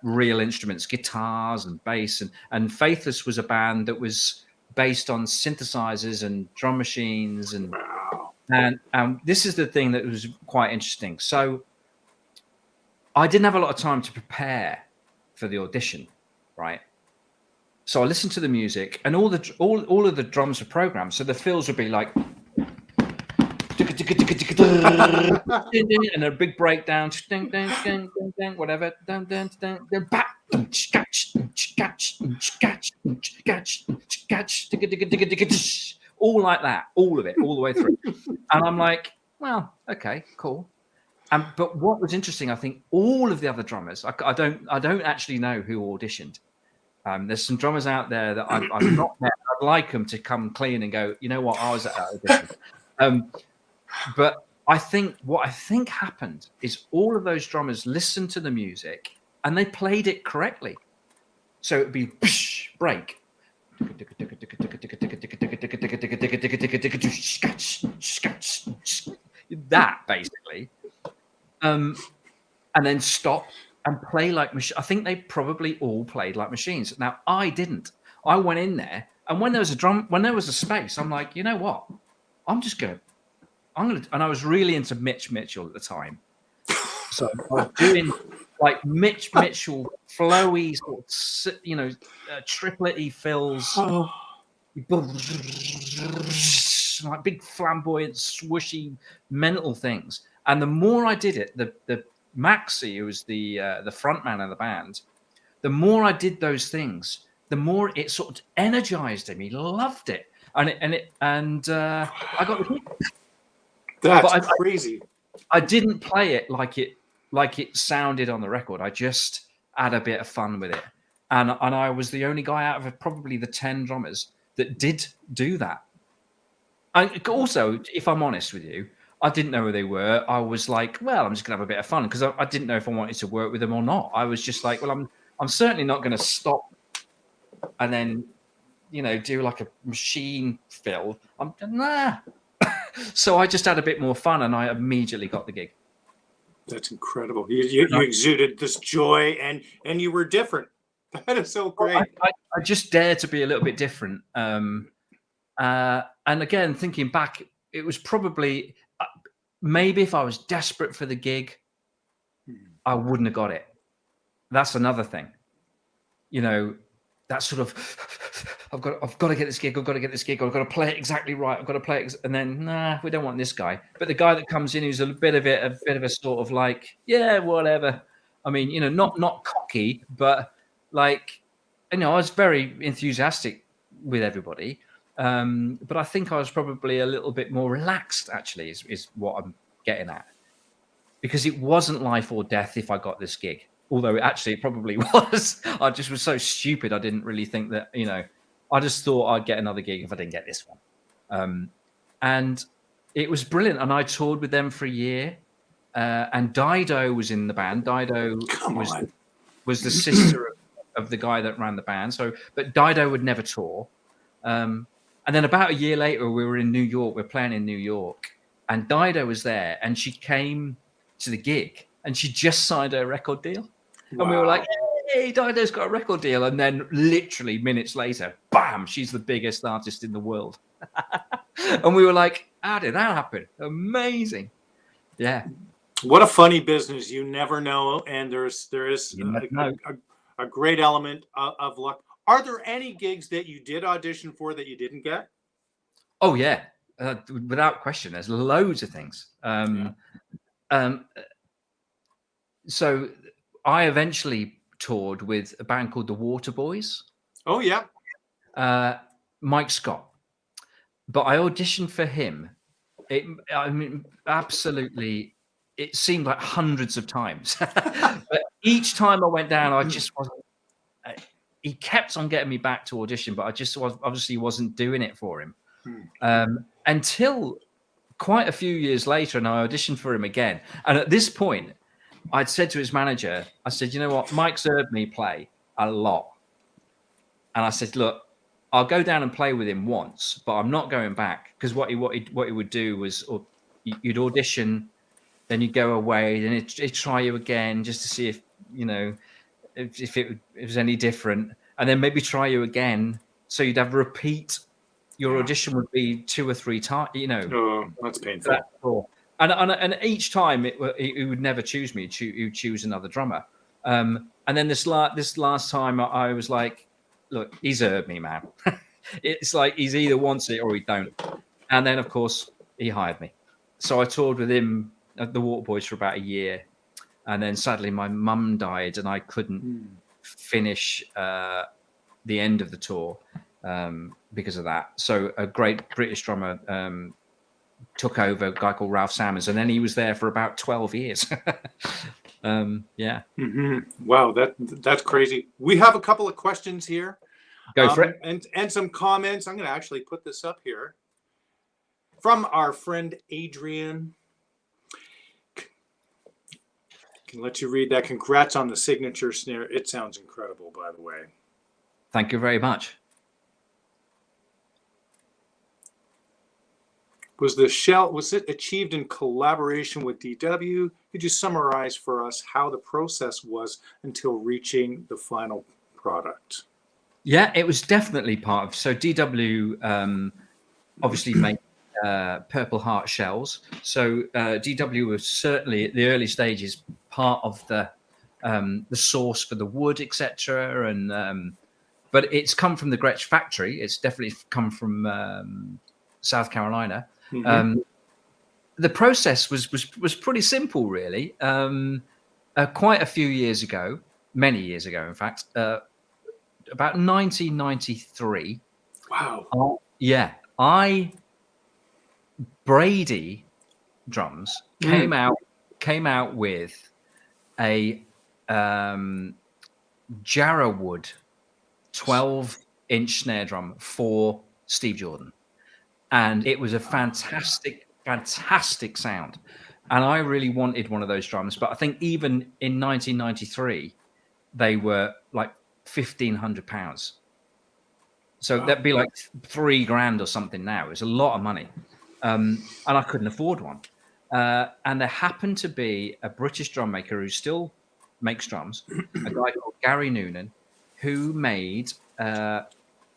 real instruments, guitars and bass. And Faithless was a band that was based on synthesizers and drum machines. And this is the thing that was quite interesting. So I didn't have a lot of time to prepare for the audition, right? So I listened to the music, and all of the drums were programmed. So the fills would be like, and a big breakdown, whatever, all like that, all of it, all the way through. And I'm like, well, okay, cool. But what was interesting, I think all of the other drummers, I don't actually know who auditioned. There's some drummers out there that I'm not met. I'd like them to come clean and go, you know what, I was at that audition. But what I think happened is all of those drummers listened to the music and they played it correctly. So it'd be break. That basically. And then stop and play like machines. I think they probably all played like machines. Now I didn't. I went in there, and when there was a space, I'm like, you know what? I'm gonna. And I was really into Mitch Mitchell at the time, so I was doing like Mitch Mitchell flowy, sort of, you know, triplet-y fills, like big flamboyant, swooshy, mental things. And the more I did it, the Maxie, who was the front man of the band, the more I did those things, the more it sort of energized him. He loved it, and I got the gig. That's crazy. I didn't play it like it sounded on the record. I just had a bit of fun with it, and I was the only guy out of probably the 10 drummers that did do that. And also, if I'm honest with you, I didn't know who they were. I was like, well, I'm just gonna have a bit of fun, because I didn't know if I wanted to work with them or not. I was just like, well, I'm certainly not going to stop and then, do like a machine fill. Nah. So I just had a bit more fun, and I immediately got the gig. That's incredible. You exuded this joy, and you were different. That is so great. I just dared to be a little bit different. And again, thinking back, it was probably maybe if I was desperate for the gig, I wouldn't have got it. That's another thing. That sort of, I've got to get this gig. I've got to get this gig. I've got to play it exactly right. I've got to play it, and then nah, we don't want this guy. But the guy that comes in who's a bit of a sort of like, yeah, whatever. I mean, not cocky, but like, I was very enthusiastic with everybody. But I think I was probably a little bit more relaxed, actually, is what I'm getting at. Because it wasn't life or death if I got this gig. Although it probably was. I just was so stupid. I didn't really think that, I just thought I'd get another gig if I didn't get this one. And it was brilliant. And I toured with them for a year. And Dido was in the band. Dido was the sister of the guy that ran the band. But Dido would never tour. And then about a year later, we were in New York. We're playing in New York. And Dido was there. And she came to the gig. And she just signed her record deal. Wow. And we were like, hey, Dido's got a record deal. And then literally minutes later, bam, she's the biggest artist in the world. And we were like, how did that happen? Amazing. Yeah. What a funny business. You never know. And there is a great element of luck. Are there any gigs that you did audition for that you didn't get? Oh, yeah. Without question. There's loads of things. So I eventually toured with a band called the Waterboys. Oh, yeah. Mike Scott. But I auditioned for him. Absolutely, it seemed like hundreds of times. But each time I went down, I just wasn't. He kept on getting me back to audition, but I just obviously wasn't doing it for him. Until quite a few years later, and I auditioned for him again. And at this point, I'd said to his manager, I said, you know what, Mike's heard me play a lot. And I said, look, I'll go down and play with him once, but I'm not going back. Because what he would do was, you'd audition, then you'd go away, then he'd try you again just to see if, if it was any different. And then maybe try you again. So you'd have a repeat. Your audition would be 2 or 3 times, Oh, that's painful. And each time he would never choose me. He would choose another drummer. And then this last time I was like, look, he's heard me, man. It's like he's either wants it or he don't. And then, of course, he hired me. So I toured with him at the Waterboys for about a year. And then sadly, my mum died and I couldn't finish the end of the tour because of that. So a great British drummer took over, a guy called Ralph Salmons, and then he was there for about 12 years. Yeah. Wow, that's crazy. We have a couple of questions here. Go for it. And some comments. I'm going to actually put this up here from our friend Adrian. Can let you read that. Congrats on the signature snare. It sounds incredible, by the way. Thank you very much. Was it achieved in collaboration with DW? Could you summarize for us how the process was until reaching the final product? Yeah, it was definitely part of. So DW obviously made Purple Heart shells. So DW was certainly at the early stages part of the source for the wood, etc. And but it's come from the Gretsch factory. It's definitely come from South Carolina. The process was pretty simple, really. quite a few years ago, many years ago, in fact, about 1993. Wow. Yeah, Brady drums came out with a Jarrahwood 12-inch snare drum for Steve Jordan, and it was a fantastic sound. And I really wanted one of those drums, but I think even in 1993 they were like £1,500. So that'd be like $3,000 or something now. It's a lot of money. And I couldn't afford one. And there happened to be a British drum maker who still makes drums, a guy called Gary Noonan, who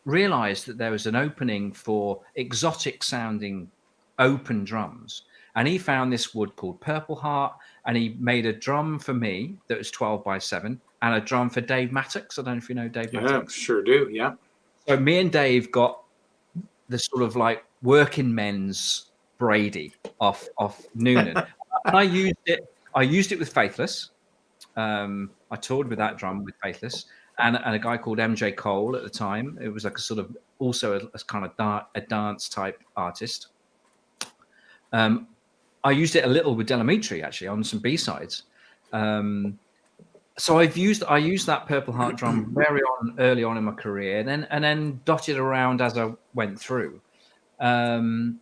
realized that there was an opening for exotic sounding open drums. And he found this wood called Purple Heart, and he made a drum for me that was 12x7 and a drum for Dave Mattox. I don't know if you know Dave Mattox. Yeah, sure do. Yeah. So me and Dave got the sort of like working men's Brady off Noonan. And I used it with Faithless. I toured with that drum with Faithless and a guy called MJ Cole at the time. It was like a sort of also a kind of a dance type artist. I used it a little with Amitri actually on some B-sides. So I used that Purple Heart drum early on in my career, and then dotted around as I went through. And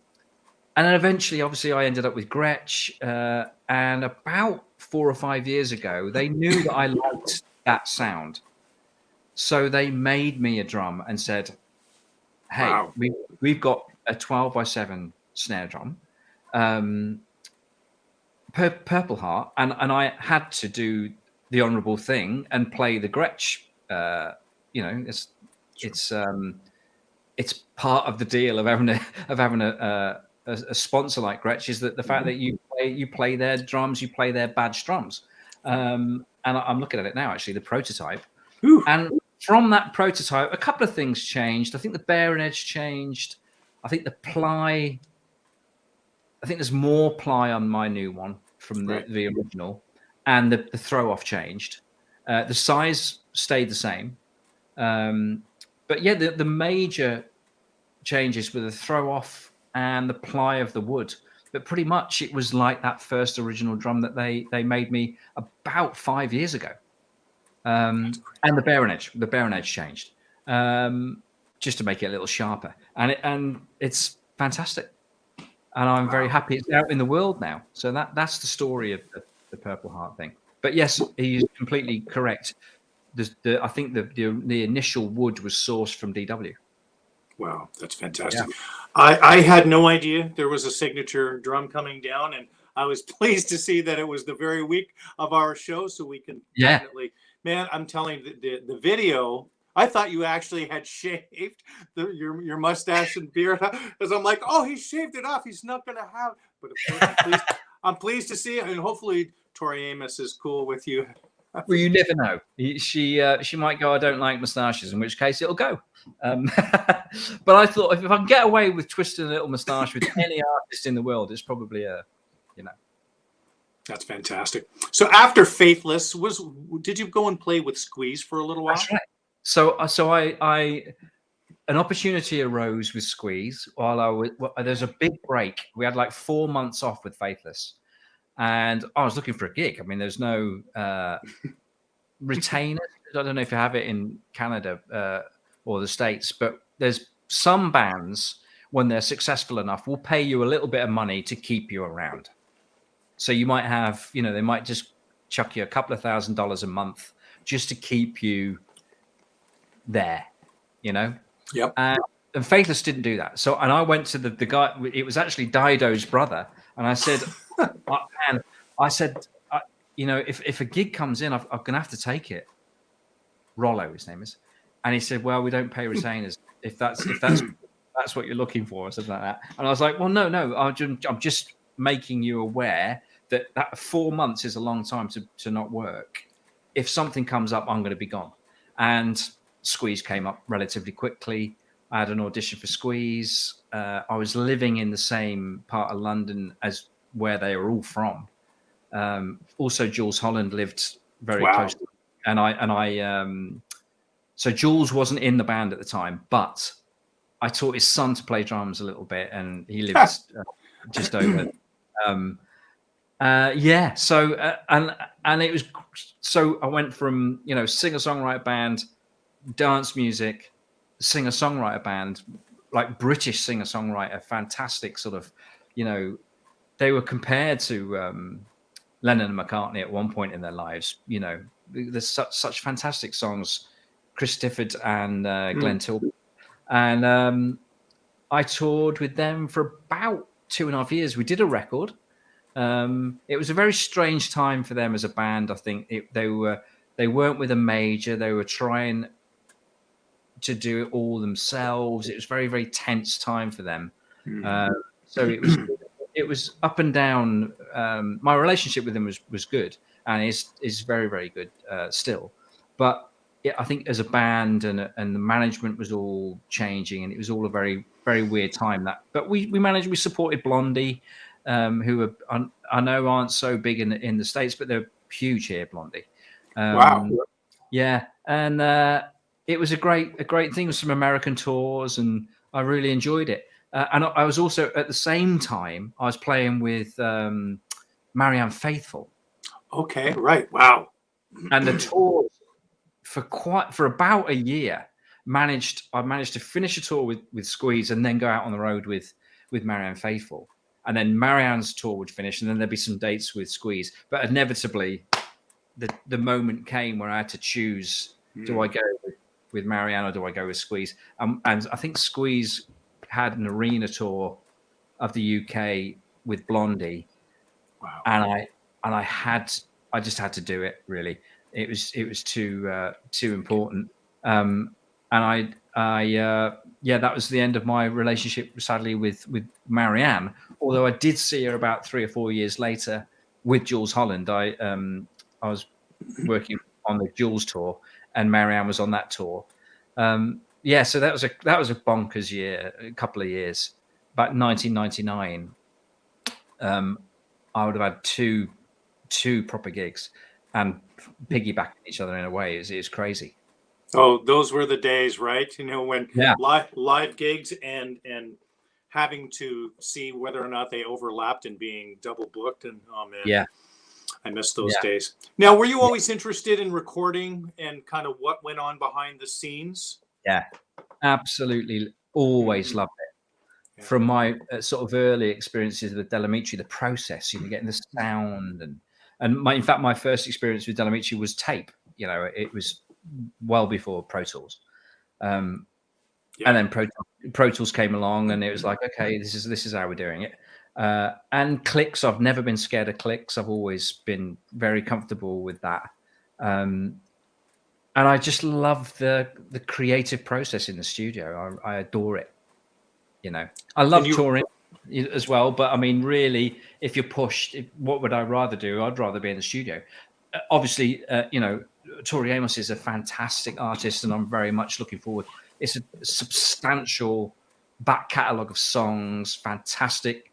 then eventually, obviously, I ended up with Gretch. And about 4 or 5 years ago, they knew that I liked that sound. So they made me a drum and said, hey, wow. we've got a 12x7 snare drum, Purple Heart. And I had to do the honourable thing and play the Gretch. It's part of the deal of having a sponsor like Gretch is that the fact that you play their drums, you play their badge drums. And I'm looking at it now, actually, the prototype. Whew. And from that prototype, a couple of things changed. I think the bearing edge changed. I think the ply. I think there's more ply on my new one from the original, and the throw off changed. The size stayed the same. But yeah, the major changes were the throw off and the ply of the wood. But pretty much it was like that first original drum that they made me about 5 years ago. And the bearing edge changed just to make it a little sharper. And it's fantastic. And I'm very happy it's out in the world now. So that's the story of the Purple Heart thing. But yes, he's completely correct. I think the initial wood was sourced from DW. Wow, that's fantastic. Yeah. I had no idea there was a signature drum coming down, and I was pleased to see that it was the very week of our show, so we can definitely. Man, I'm telling you, the video. I thought you actually had shaved your mustache and beard, because I'm like, oh, he shaved it off. He's not going to have. But I'm pleased to see it, and hopefully Tori Amos is cool with you. Well, you never know. She might go, I don't like moustaches, in which case it'll go. But I thought if I can get away with twisting a little moustache with any artist in the world, it's probably That's fantastic. So after Faithless, did you go and play with Squeeze for a little while? That's right. So I an opportunity arose with Squeeze while there's a big break. We had like 4 months off with Faithless. And I was looking for a gig. I mean, there's no retainer. I don't know if you have it in Canada or the States, but there's some bands, when they're successful enough, will pay you a little bit of money to keep you around. So you might have, they might just chuck you a couple of $1,000s a month just to keep you there, Yep. And Faithless didn't do that. So, and I went to the guy. It was actually Dido's brother, and I said, if a gig comes in, I'm gonna have to take it. Rollo, his name is, and he said, well, we don't pay retainers if that's what you're looking for, or something like that. And I was like, well, no, I'm just making you aware that 4 months is a long time to not work. If something comes up, I'm going to be gone. And Squeeze came up relatively quickly. I had an audition for Squeeze. I was living in the same part of London as where they were all from. Also, Jules Holland lived very Wow. close to me. So Jules wasn't in the band at the time, but I taught his son to play drums a little bit, and he lived just over. Yeah. So and it was, so I went from, you know, singer-songwriter band, dance music, singer-songwriter band, like British singer-songwriter, fantastic sort of, you know, they were compared to Lennon and McCartney at one point in their lives. You know, there's such fantastic songs, Chris Stifford and Glenn Tilbrook. And I toured with them for about 2.5 years. We did a record. It was a very strange time for them as a band. I think they weren't with a major. They were trying to do it all themselves. It was very, very tense time for them. So it was up and down. My relationship with them was good, and is very, very good still. But I think as a band and the management was all changing, and it was all a very, very weird time. But we managed. We supported Blondie, who I know aren't so big in the States, but they're huge here. Blondie. Wow. Yeah, and it was a great thing with some American tours, and I really enjoyed it. And I was also, at the same time, I was playing with Marianne Faithfull. Okay, right. Wow. And the tour for about a year, I managed to finish a tour with Squeeze, and then go out on the road with Marianne Faithfull. And then Marianne's tour would finish, and then there'd be some dates with Squeeze. But inevitably, the moment came where I had to choose: do I go with Marianne or do I go with Squeeze? And I think Squeeze had an arena tour of the UK with Blondie. Wow. And I just had to do it. Really, it was too important. And that was the end of my relationship, sadly, with Marianne. Although I did see her about 3 or 4 years later with Jules Holland. I was working on the Jules tour, and Marianne was on that tour. So that was a bonkers year, a couple of years. About 1999, I would have had two proper gigs, and piggybacking each other in a way. It was crazy. Oh, those were the days, right? You know, when live gigs and having to see whether or not they overlapped and being double booked. And oh man, yeah, I miss those days. Now, were you always interested in recording and kind of what went on behind the scenes? Yeah, absolutely. Always loved it. From my sort of early experiences with Amitri, the process, you know, getting the sound and in fact, my first experience with Amitri was tape. You know, it was well before Pro Tools. And then Pro Tools came along, and it was like, okay, this is how we're doing it. And clicks, I've never been scared of clicks. I've always been very comfortable with that. And I just love the creative process in the studio. I adore it. You know, I love touring as well, but I mean, really, if you're pushed, what would I rather do? I'd rather be in the studio. Obviously, you know, Tori Amos is a fantastic artist, and I'm very much looking forward. It's a substantial back catalogue of songs, fantastic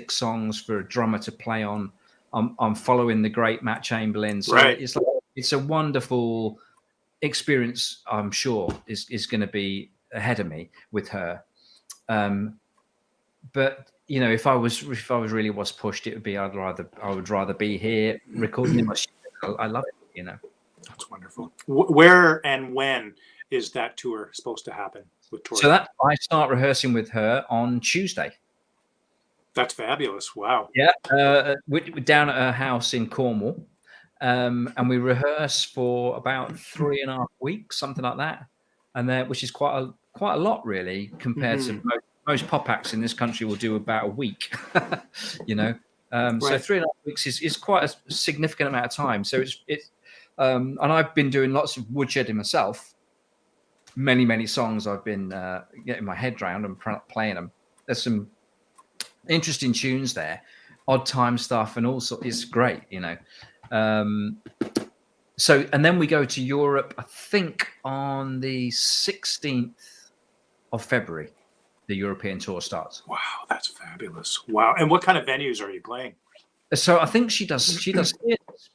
songs for a drummer to play on. I'm following the great Matt Chamberlain, so it's a wonderful experience. I'm sure is going to be ahead of me with her. But you know, if I really was pushed, it would be I would rather be here recording in my studio. I love it. You know, that's wonderful. Where and when is that tour supposed to happen with Tori? So that I start rehearsing with her on Tuesday. That's fabulous. Wow. Yeah, we're down at her house in Cornwall, and we rehearse for about 3.5 weeks, something like that, and then which is quite a lot, really, compared to most pop acts in this country will do about a week. You know, so 3.5 weeks is quite a significant amount of time. So it's and I've been doing lots of woodshedding myself. Many songs I've been getting my head around and playing them. There's some interesting tunes there, odd time stuff, and also it's great, you know. So and then we go to Europe, I think on the 16th of February, the European tour starts. Wow, that's fabulous. Wow. And what kind of venues are you playing? So I think she does theatre,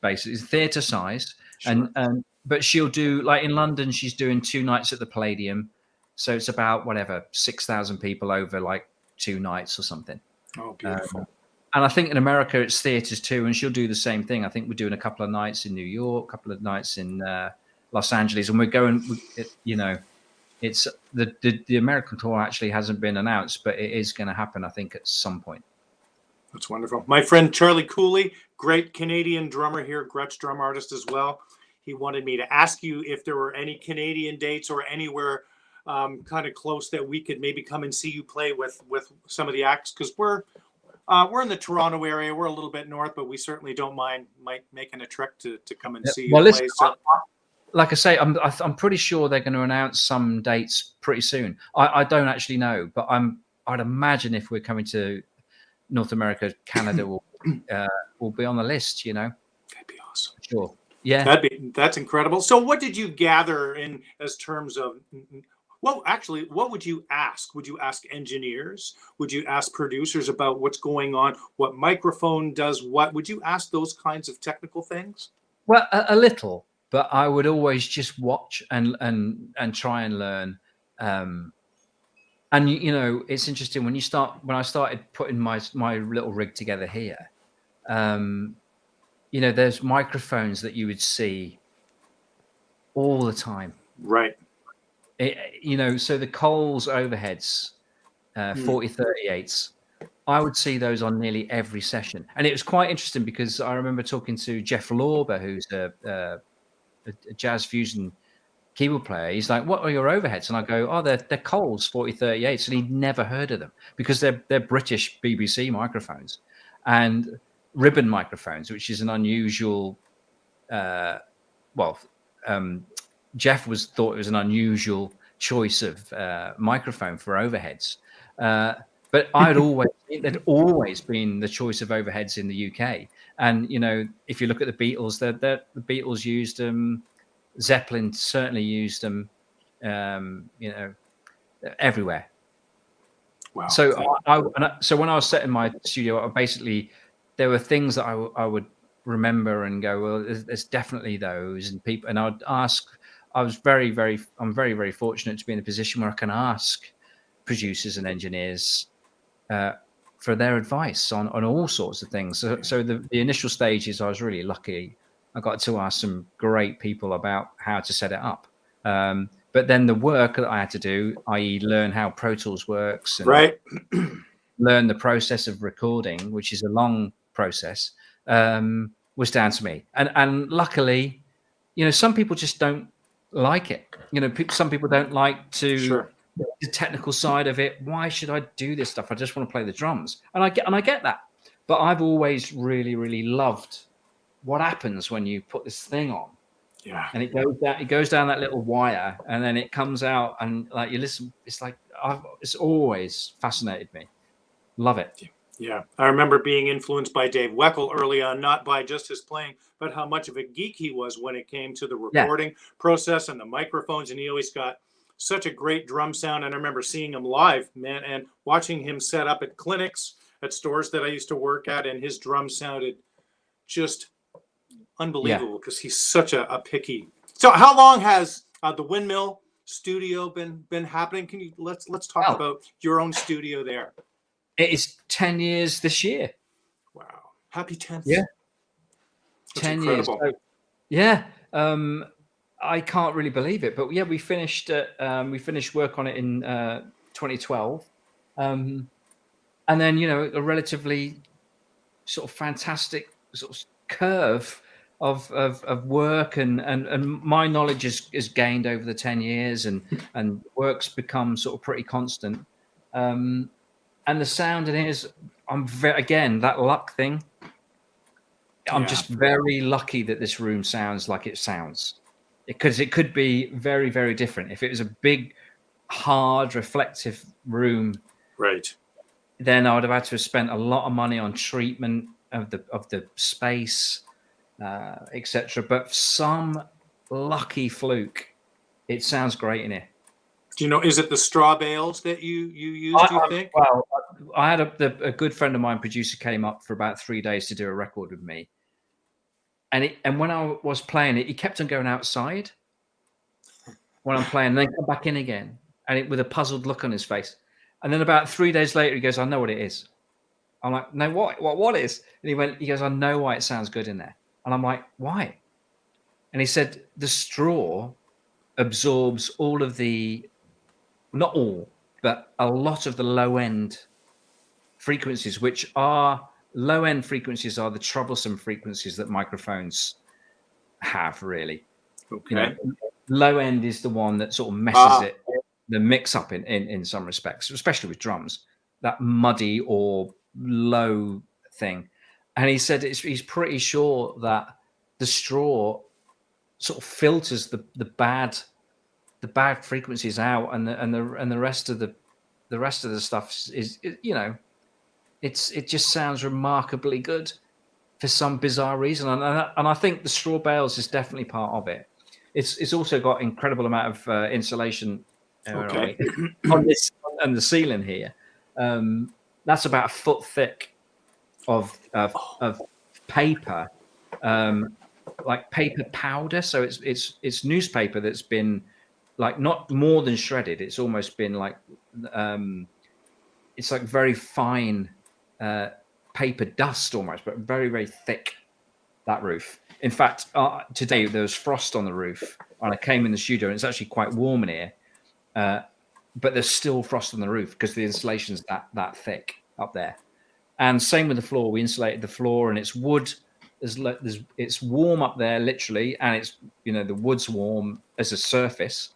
basically theatre size, Sure. and but she'll do, like in London, she's doing 2 nights at the Palladium, so it's about whatever 6,000 people over like 2 nights or something. Oh, beautiful. And I think in America it's theatres too, and she'll do the same thing. I think we're doing a couple of nights in New York, a couple of nights in Los Angeles, and we're going. You know, it's the American tour actually hasn't been announced, but it is going to happen, I think, at some point. That's wonderful. My friend Charlie Cooley, great Canadian drummer here, Gretsch drum artist as well. He wanted me to ask you if there were any Canadian dates or anywhere kind of close that we could maybe come and see you play with some of the acts, because we're in the Toronto area. We're a little bit north, but we certainly don't mind making a trek to come and see you play. Listen, So, like I say, I'm pretty sure they're going to announce some dates pretty soon. I don't actually know, but I'd imagine if we're coming to North America, Canada will be on the list. You know, that'd be awesome. Sure. Yeah. That's incredible. So what did you gather in as terms of, well, actually, what would you ask? Would you ask engineers? Would you ask producers about what's going on? What microphone does what? Would you ask those kinds of technical things? Well, a little, but I would always just watch and try and learn. And you know, it's interesting when I started putting my little rig together here. You know, there's microphones that you would see all the time. Right. You know, so the Coles overheads, 4038s, I would see those on nearly every session. And it was quite interesting because I remember talking to Jeff Lorber, who's a jazz fusion keyboard player. He's like, "What are your overheads?" And I go, "Oh, they're Coles 4038s," and he'd never heard of them because they're British BBC microphones and ribbon microphones, which is an unusual. Jeff thought it was an unusual choice of microphone for overheads, but there'd always been the choice of overheads in the UK. And you know, if you look at the Beatles, the Beatles used them. Zeppelin certainly used them, you know, everywhere. Wow. So so when I was setting my studio, there were things that I would remember and go, well, there's definitely those, and people, and I'd ask. I'm very, very fortunate to be in a position where I can ask producers and engineers for their advice on all sorts of things. So the initial stages, I was really lucky. I got to ask some great people about how to set it up. But then the work that I had to do, i.e. learn how Pro Tools works, and right, learn the process of recording, which is a long process, was down to me. And luckily, you know, some people just don't like it. You know, some people don't like the technical side of it. Why should I do this stuff? I just want to play the drums. And I get that. But I've always really, really loved what happens when you put this thing on. Yeah. And it goes down that little wire, and then it comes out, and like you listen, it's like it's always fascinated me. Love it. Yeah. I remember being influenced by Dave Weckl early on, not by just his playing, but how much of a geek he was when it came to the recording process and the microphones. And he always got such a great drum sound. And I remember seeing him live, man, and watching him set up at clinics, at stores that I used to work at, and his drum sounded just unbelievable because he's such a picky. So how long has the Windmill Studio been happening? Can you let's talk about your own studio there? It is 10 years this year. Wow. Happy 10th. Yeah. That's 10 incredible. years. So, yeah. I can't really believe it, but yeah, we finished work on it in 2012. And then, you know, a relatively sort of fantastic sort of curve of work, and my knowledge is gained over the 10 years, and work's become sort of pretty constant. And the sound in it is, again, that luck thing. I'm just very lucky that this room sounds like it sounds, because it could be very, very different. If it was a big, hard, reflective room, right, then I would have had to have spent a lot of money on treatment of the space, etc. But some lucky fluke, it sounds great in here. Do you know, is it the straw bales that you use, do you think? Well, I had a good friend of mine, producer, came up for about 3 days to do a record with me. And when I was playing it, he kept on going outside when I'm playing, and then come back in again, with a puzzled look on his face. And then about 3 days later, he goes, "I know what it is." I'm like, "No, what is?" And he goes, "I know why it sounds good in there." And I'm like, "Why?" And he said, "The straw absorbs all of the, not all, but a lot of the low end frequencies, which are low end frequencies, are the troublesome frequencies that microphones have, really." Okay. You know, low end is the one that sort of messes the mix up in some respects, especially with drums, that muddy or low thing. And he said he's pretty sure that the straw sort of filters the bad frequencies out, and the rest of the stuff is it just sounds remarkably good for some bizarre reason. And I think the straw bales is definitely part of it. It's also got incredible amount of insulation on this and the ceiling here. That's about a foot thick of paper, like paper powder. So it's newspaper that's been like not more than shredded. It's almost been like it's like very fine paper dust almost, but very, very thick, that roof. In fact, today there was frost on the roof, and I came in the studio, and it's actually quite warm in here, but there's still frost on the roof because the insulation's that thick up there. And same with the floor. We insulated the floor, and it's wood. It's warm up there, literally, and it's the wood's warm as a surface.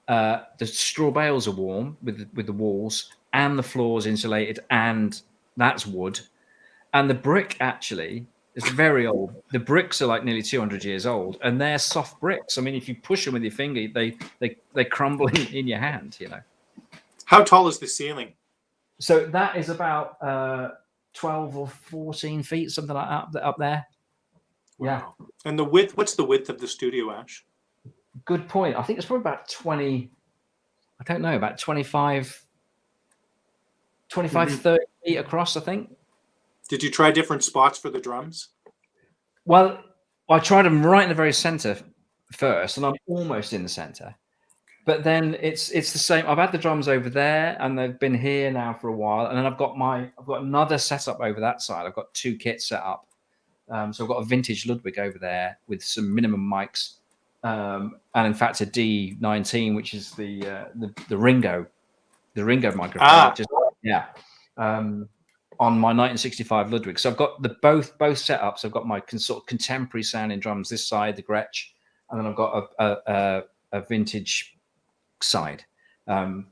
The straw bales are warm with the walls, and the floor's insulated, and that's wood. And the brick actually is very old. The bricks are like nearly 200 years old, and they're soft bricks. I mean, if you push them with your finger, they crumble in your hand. How tall is the ceiling? So that is about 12 or 14 feet, something like that, up there. Wow. Yeah. And the width? What's the width of the studio, Ash? Good point. I think it's probably about 20. I don't know, about 25, 30 feet across, I think. Did you try different spots for the drums? Well, I tried them right in the very center first, and I'm almost in the center. But then it's the same. I've had the drums over there, and they've been here now for a while. And then I've got another setup over that side. I've got 2 kits set up. So I've got a vintage Ludwig over there with some minimum mics, and in fact a D19, which is the Ringo microphone. On my 1965 Ludwig. So I've got both setups. I've got my sort of contemporary sounding drums this side, the Gretsch, and then I've got a vintage side. And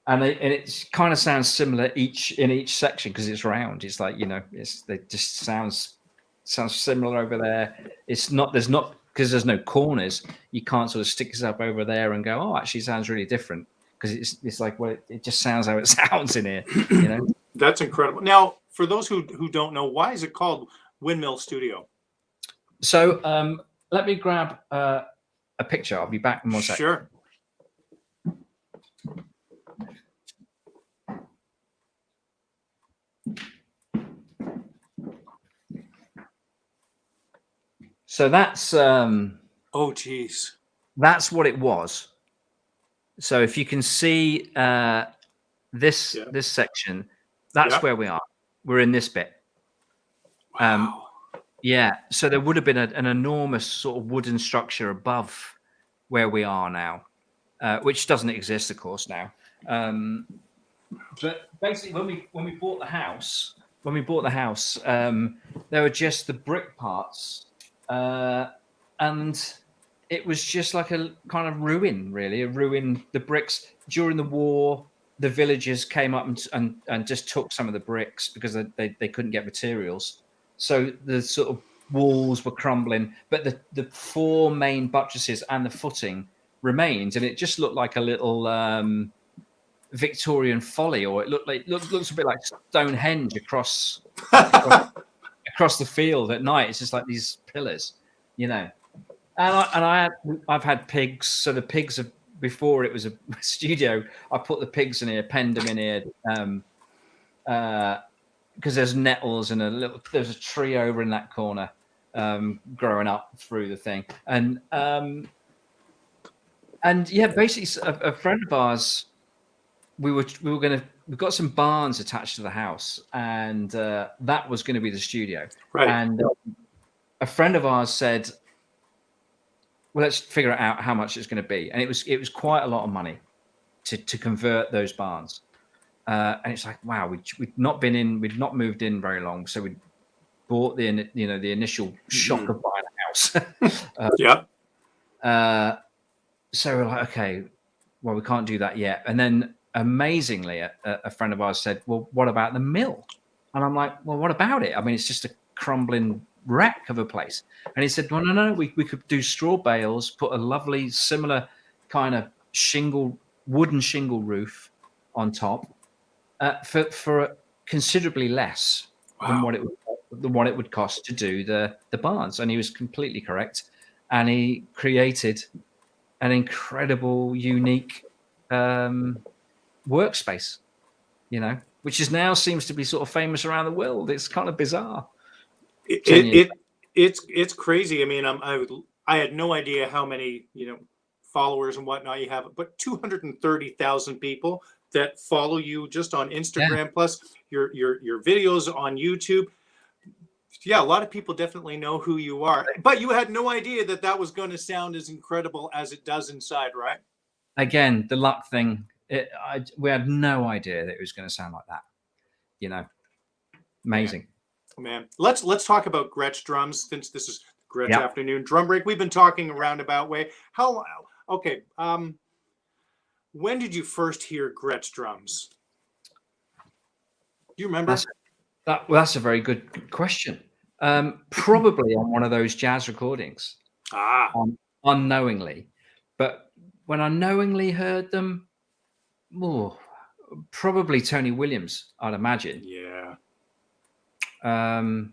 it kind of sounds similar in each section because it's round. It's like it just sounds similar over there. Because there's no corners. You can't sort of stick yourself over there and go, oh, actually, it sounds really different, because it's like, well, it just sounds how it sounds in here. That's incredible. Now, for those who don't know, why is it called Windmill Studio? So let me grab a picture. I'll be back in 1 second. Sure. So that's oh geez, that's what it was. So if you can see this section, that's where we are. We're in this bit. Wow. Yeah. So there would have been an enormous sort of wooden structure above where we are now, which doesn't exist, of course, now. But basically, when we bought the house, there were just the brick parts, and it was just like a kind of ruin, really, a ruin. The bricks during the war, the villagers came up and just took some of the bricks because they couldn't get materials. So the sort of walls were crumbling, but the 4 main buttresses and the footing remained, and it just looked like a little Victorian folly, or it looks a bit like Stonehenge across the field at night. It's just like these pillars, I've had pigs. So the pigs before it was a studio, I put the pigs in here, penned them in here, because there's nettles and there's a tree over in that corner growing up through the thing, and yeah, basically a friend of ours, we've got some barns attached to the house, and that was going to be the studio. Right. And a friend of ours said, well, let's figure out how much it's going to be. And it was quite a lot of money to convert those barns. And it's like, wow, we'd not moved in very long. So we bought the initial shock of buying a house. Yeah. So we're like, okay, well, we can't do that yet. And then amazingly, a friend of ours said, well, what about the mill? And I'm like, well, what about it? I mean, it's just a crumbling wreck of a place. And he said, well, no, we could do straw bales, put a lovely similar kind of wooden shingle roof on top for considerably less than what it would cost to do the barns. And he was completely correct. And he created an incredible, unique workspace, which is now seems to be sort of famous around the world. It's kind of bizarre. It's crazy. I mean, I had no idea how many followers and whatnot you have, but 230,000 people that follow you just on Instagram, plus your videos on YouTube. Yeah, a lot of people definitely know who you are, but you had no idea that was going to sound as incredible as it does inside, right? Again, the luck thing. We had no idea that it was going to sound like that. Amazing. Man, let's talk about Gretsch drums, since this is Gretsch Afternoon Drum Break. We've been talking a roundabout way. When did you first hear Gretsch drums? Do you remember? That's a very good question. Probably on one of those jazz recordings, unknowingly. But when I knowingly heard them, probably Tony Williams, I'd imagine. Yeah. And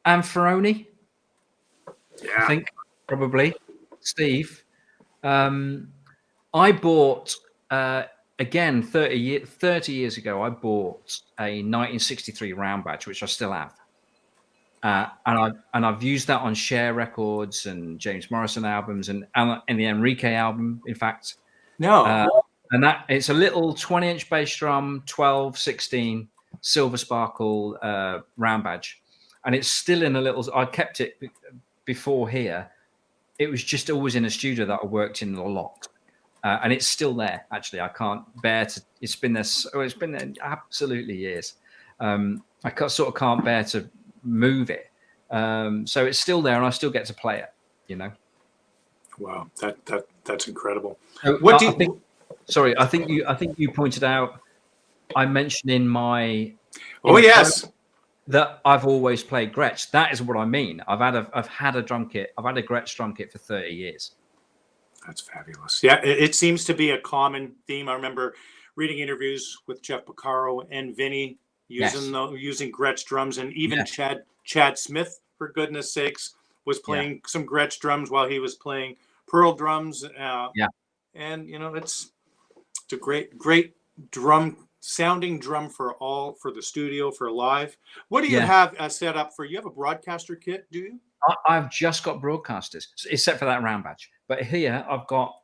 Ferroni. Yeah. I think probably Steve. I bought again 30 years ago. I bought a 1963 round badge, which I still have. And I've used that on Cher records and James Morrison albums and the Enrique album, in fact. No. And that it's a little 20-inch bass drum, 12, 16, silver sparkle round badge. And it's still in a little, I kept it before here. It was just always in a studio that I worked in a lot. And it's still there, actually. I can't bear to, it's been there absolutely years. I sort of can't bear to move it. So it's still there and I still get to play it, Wow, that's incredible. So I think you pointed out, I mentioned in my yes, that I've always played Gretsch. That is what I mean. I've had a drum kit. I've had a Gretsch drum kit for 30 years. That's fabulous. Yeah, it seems to be a common theme. I remember reading interviews with Jeff Porcaro and Vinny using Gretsch drums, and even Chad Smith, for goodness sakes, was playing some Gretsch drums while he was playing Pearl drums. And it's a great sounding drum for the studio, for live. What do you have set up for? You have a broadcaster kit, do you? I've just got broadcasters, except for that round badge. But here I've got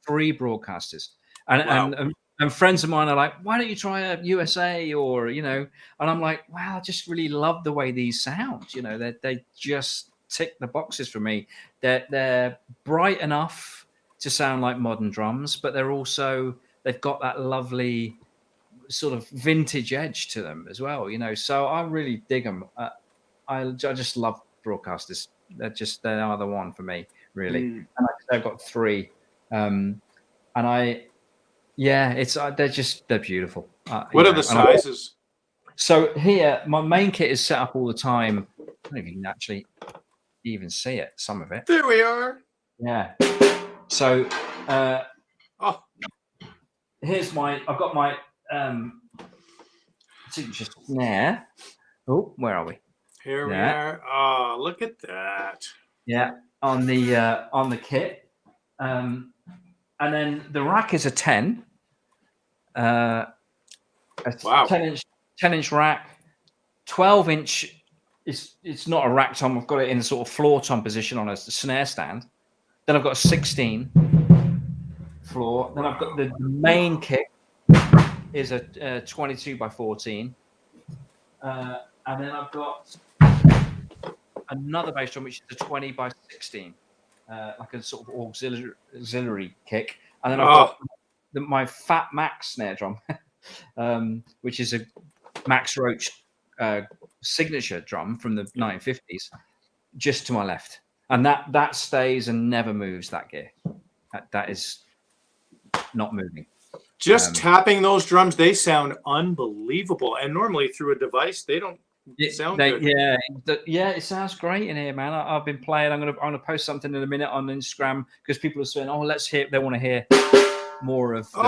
3 broadcasters, and friends of mine are like, "Why don't you try a USA?" or And I'm like, "Wow, I just really love the way these sound. They just tick the boxes for me. They're bright enough to sound like modern drums, but they've got that lovely sort of vintage edge to them as well. So I really dig them. I just love broadcasters. They are the one for me, really. And I've got 3, and they're beautiful. What are the sizes? So here, my main kit is set up all the time. I don't know if you can actually even see it. Some of it. There we are. Yeah. So here's I've got my signature snare. Oh, where are we? Here we are. Oh, look at that. Yeah, on the kit. And then the rack is a 10. And a Wow. 10-inch rack, 12-inch. It's not a rack tom. I've got it in a sort of floor tom position on a snare stand. Then I've got a 16 floor. Then I've got the main kick is a 22 by 14, and then I've got another bass drum which is a 20 by 16, like a sort of auxiliary kick. And then I've got my Fat Max snare drum, which is a Max Roach signature drum from the 1950s, just to my left, and that stays and never moves. That gear, that is not moving. Just tapping those drums, they sound unbelievable, and normally through a device they don't sound good. Yeah, it sounds great in here, man. I've been playing. I'm gonna post something in a minute on Instagram because people are saying, "Oh, let's hear." They want to hear more of. They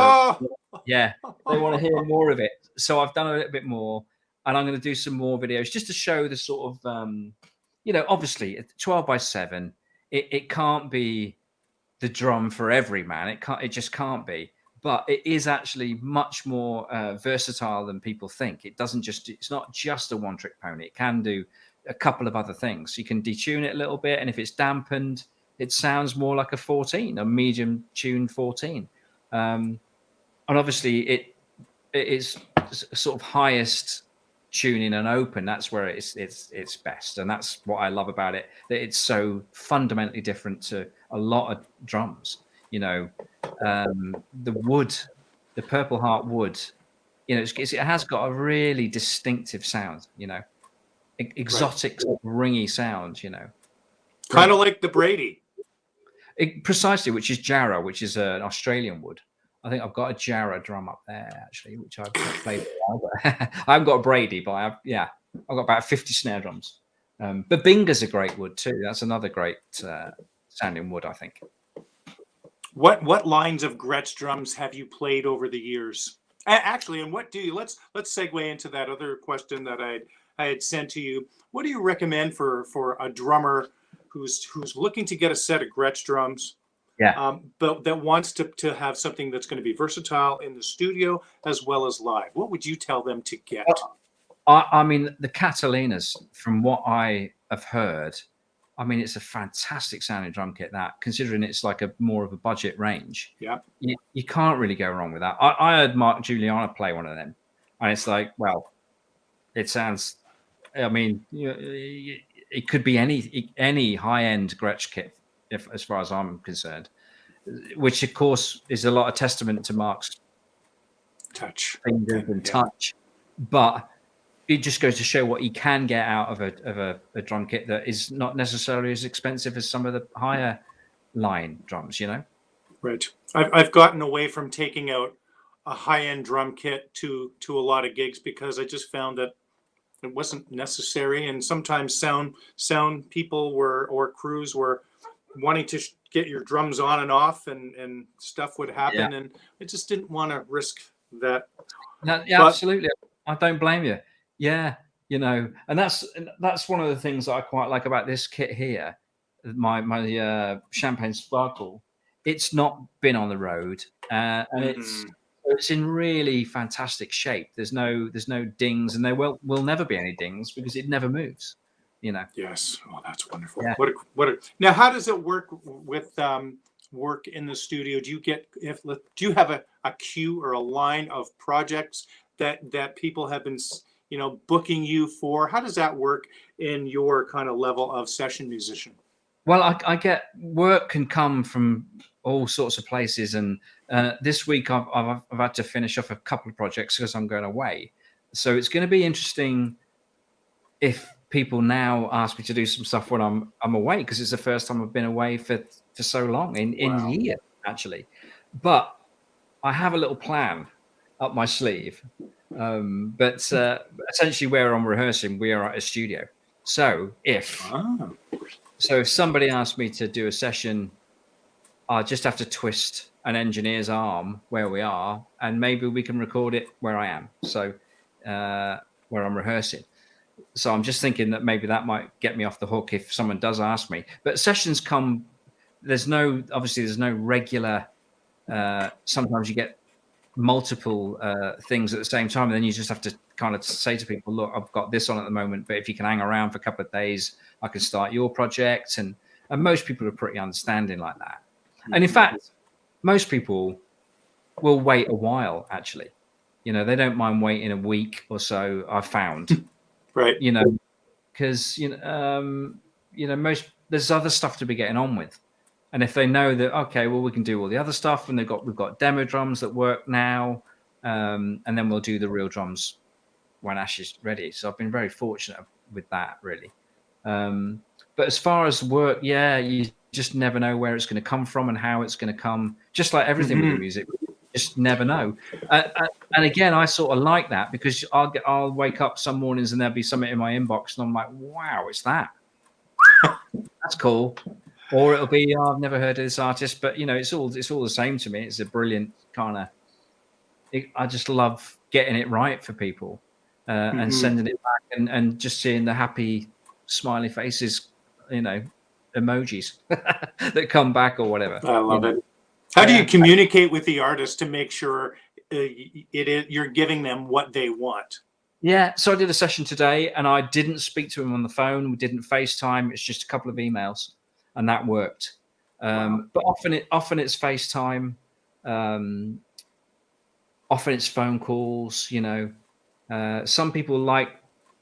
want to hear more of it. So I've done a little bit more. And I'm going to do some more videos just to show the sort of, obviously 12 by 7, it can't be the drum for every man. It just can't be. But it is actually much more versatile than people think. It's not just a one-trick pony. It can do a couple of other things. You can detune it a little bit, and if it's dampened, it sounds more like a 14, a medium tuned 14. And obviously it is sort of highest tuning and open. That's where it's best, and that's what I love about it, that it's so fundamentally different to a lot of drums. The wood, the Purple Heart wood, it has got a really distinctive sound, exotic, sort of ringy sound, kind of like the Brady. Precisely, which is Jarrah, which is an Australian wood. I think I've got a Jarrah drum up there, actually, which I've played for a while. But I haven't got a Brady, but I've got about 50 snare drums. But Binga's a great wood too. That's another great sounding wood, I think. What lines of Gretsch drums have you played over the years? Actually, and what do you? Let's segue into that other question that I had sent to you. What do you recommend for a drummer who's looking to get a set of Gretsch drums? Yeah. But that wants to have something that's going to be versatile in the studio as well as live. What would you tell them to get? I mean, the Catalinas, from what I have heard, I mean, it's a fantastic sounding drum kit, that, considering it's like more of a budget range. Yeah. You can't really go wrong with that. I heard Mark Juliana play one of them, and it's like, well, it sounds, I mean, it could be any high-end Gretsch kit, as far as I'm concerned, which of course is a lot of testament to Mark's touch, fingers and touch, but it just goes to show what he can get out of a drum kit that is not necessarily as expensive as some of the higher line drums, Right. I've gotten away from taking out a high-end drum kit to a lot of gigs because I just found that it wasn't necessary, and sometimes sound people or crews were wanting to get your drums on and off, and stuff would happen, and I just didn't want to risk that. Absolutely. I don't blame you. Yeah, and that's one of the things that I quite like about this kit here, my Champagne Sparkle. It's not been on the road, and it's in really fantastic shape. There's no dings, and there will never be any dings because it never moves. Yes. Oh, that's wonderful. Yeah. Now, how does it work with work in the studio? Do you have a queue or a line of projects that people have been booking you for? How does that work in your kind of level of session musician? Well, I get work can come from all sorts of places, and this week I've had to finish off a couple of projects because I'm going away. So it's going to be interesting if people now ask me to do some stuff when I'm away, because it's the first time I've been away for so long in years, actually. But I have a little plan up my sleeve. But essentially, where I'm rehearsing, we are at a studio. So if somebody asked me to do a session, I just have to twist an engineer's arm where we are, and maybe we can record it where I am. So where I'm rehearsing. So I'm just thinking that maybe that might get me off the hook if someone does ask me. But sessions come. There's no regular. Sometimes you get multiple things at the same time, and then you just have to kind of say to people, look, I've got this on at the moment, but if you can hang around for a couple of days, I can start your project. And most people are pretty understanding like that. And in fact, most people will wait a while, actually. You know, they don't mind waiting a week or so, I've found. Right. You know, because most there's other stuff to be getting on with. And if they know that, okay, well, we can do all the other stuff, and we've got demo drums that work now, and then we'll do the real drums when Ash is ready. So I've been very fortunate with that, really. But as far as work, yeah, you just never know where it's going to come from and how it's going to come. Just like everything with the music, you just never know. And again, I sort of like that, because I'll wake up some mornings and there'll be something in my inbox, and I'm like, wow, it's that. That's cool. Or it'll be, oh, I've never heard of this artist, but it's all the same to me. It's a brilliant kind of. I just love getting it right for people, and sending it back, and just seeing the happy, smiley faces, emojis that come back or whatever. I love it. How do you communicate with the artist to make sure you're giving them what they want? Yeah, so I did a session today, and I didn't speak to him on the phone. We didn't FaceTime. It's just a couple of emails. And that worked. But often it's FaceTime, often it's phone calls. Some people like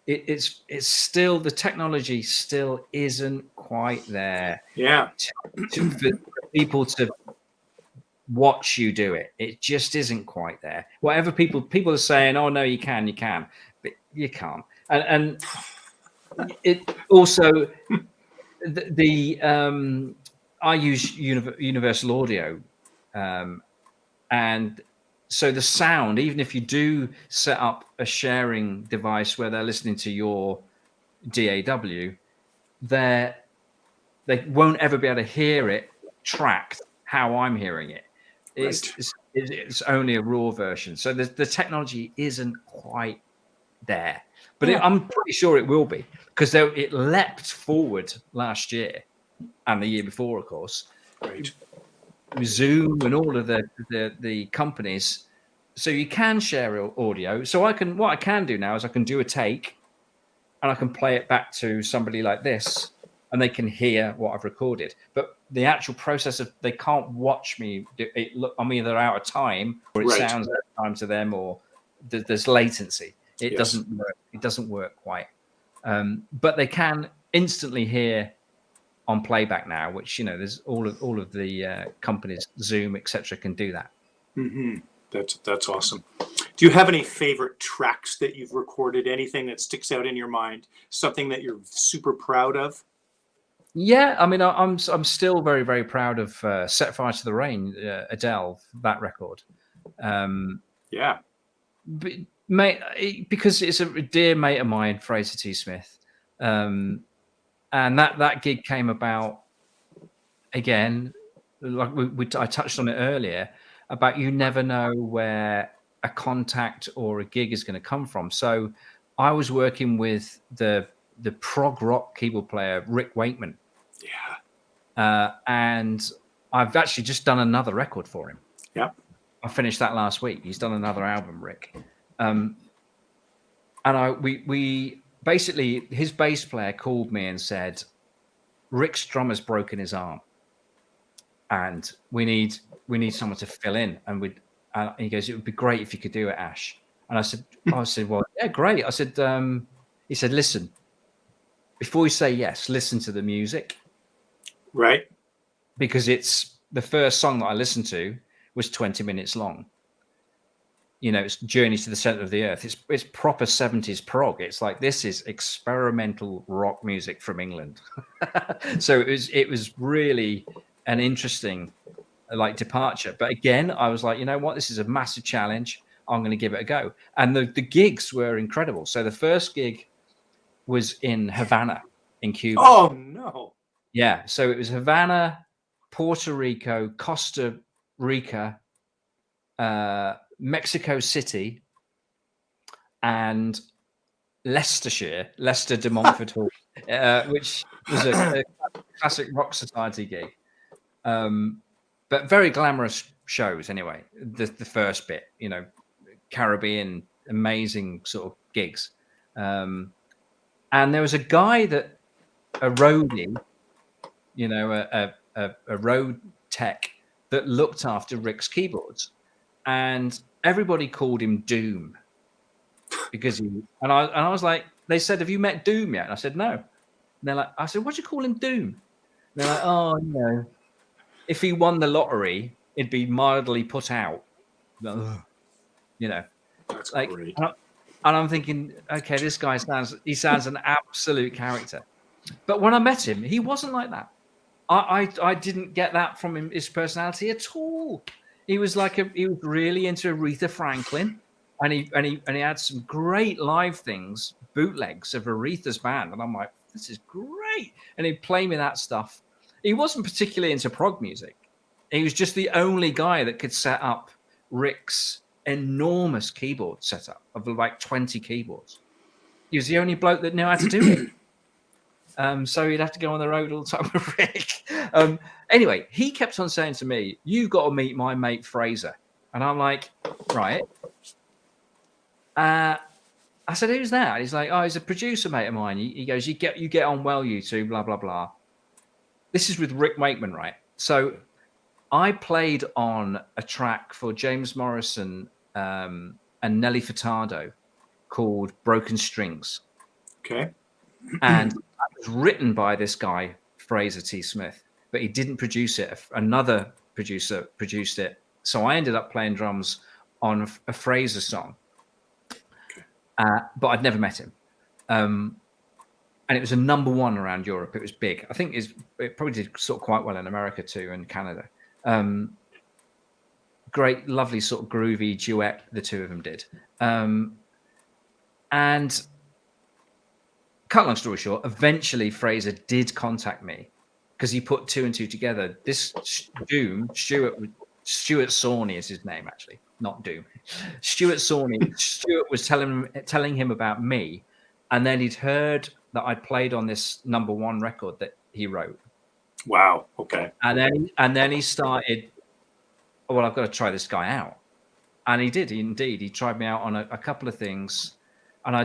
it. It's still, the technology still isn't quite there. Yeah, for people to watch you do it. It just isn't quite there. Whatever people are saying, oh no, you can, but you can't. And it also. I use universal audio, and so the sound, even if you do set up a sharing device where they're listening to your DAW, they won't ever be able to hear it tracked how I'm hearing it. It's only a raw version, so the technology isn't quite there, but I'm pretty sure it will be, because it leapt forward last year and the year before, of course. Right. Zoom and all of the companies, so you can share audio. So what I can do now is I can do a take, and I can play it back to somebody like this, and they can hear what I've recorded. But the actual process of, they can't watch me do it. Look, I'm either out of time, or it sounds out of time to them, or there's latency. It doesn't work. It doesn't work quite. But they can instantly hear on playback now, which there's all of the companies, Zoom, etc., can do that. That's awesome. Do you have any favorite tracks that you've recorded? Anything that sticks out in your mind? Something that you're super proud of? Yeah, I mean, I'm still very, very proud of "Set Fire to the Rain," Adele, that record. Yeah. Because it's a dear mate of mine, Fraser T. Smith, and that gig came about, again, like I touched on it earlier, about you never know where a contact or a gig is going to come from. So I was working with the prog rock keyboard player Rick Wakeman, and I've actually just done another record for him. Yeah, I finished that last week. He's done another album, Rick. And we basically, his bass player called me and said, Rick's drummer's broken his arm, and we need someone to fill in. And he goes, it would be great if you could do it, Ash. And I said, well, yeah, great. I said, he said, listen, before you say yes, listen to the music. Right. Because it's the first song that I listened to was 20 minutes long. It's Journey to the Center of the Earth. It's proper 70s prog. It's like, this is experimental rock music from England. So it was really an interesting departure. But again, I was like, you know what? This is a massive challenge. I'm going to give it a go. And the gigs were incredible. So the first gig was in Havana in Cuba. Oh, no. Yeah. So it was Havana, Puerto Rico, Costa Rica, Mexico City, and Leicester de Montfort Hall, which was a classic rock society gig. But very glamorous shows anyway. The first bit, you know, Caribbean, amazing sort of gigs. And there was a guy that, a roadie, you know, a road tech that looked after Rick's keyboards, and everybody called him Doom because he, and I was like, they said, have you met Doom yet? And I said, no. And they're like, I said, what'd you call him Doom? And they're like, oh, you know, if he won the lottery, it'd be mildly put out. Ugh. You know, That's like, great. and I'm thinking, okay, this guy sounds an absolute character. But when I met him, he wasn't like that. I didn't get that from him, his personality at all. He was like he was really into Aretha Franklin, and he had some great live things, bootlegs of Aretha's band, and I'm like, this is great. And he'd play me that stuff. He wasn't particularly into prog music. He was just the only guy that could set up Rick's enormous keyboard setup of like 20 keyboards. He was the only bloke that knew how to do it. So he'd have to go on the road all the time with Rick. Anyway, he kept on saying to me, you've got to meet my mate Fraser. And I'm like, right. I said, who's that? And he's like, oh, he's a producer mate of mine. He goes, you get on well, you two, blah, blah, blah. This is with Rick Wakeman, right? So I played on a track for James Morrison and Nelly Furtado called Broken Strings. Okay. And it was written by this guy, Fraser T. Smith, but he didn't produce it. Another producer produced it. So I ended up playing drums on a Fraser song. But I'd never met him. And it was a #1 around Europe. It was big. I think it probably did sort of quite well in America too, and Canada. Great, lovely sort of groovy duet the two of them did. And cut long story short, eventually Fraser did contact me because he put 2 and 2 together. This Doom, Stuart Sawney is his name, actually, not Doom. Stuart Sawney. Stuart was telling him about me, and then he'd heard that I played on this #1 record that he wrote. Wow. Okay. And then he started, oh, well, I've got to try this guy out. And he did, indeed. He tried me out on a couple of things. And I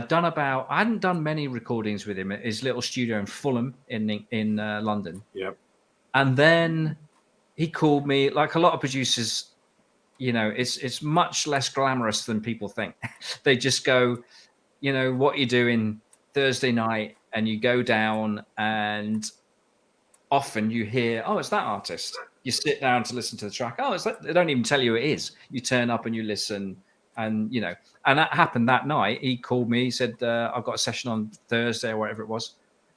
hadn't done many recordings with him at his little studio in Fulham in London. Yep. And then he called me, like a lot of producers, you know, it's much less glamorous than people think. They just go, you know, what you doing Thursday night, and you go down, and often you hear, oh, it's that artist. You sit down to listen to the track. Oh, it's that. They don't even tell you it is. You turn up and you listen, and you know. And that happened that night. He called me. He said, "I've got a session on Thursday or whatever it was."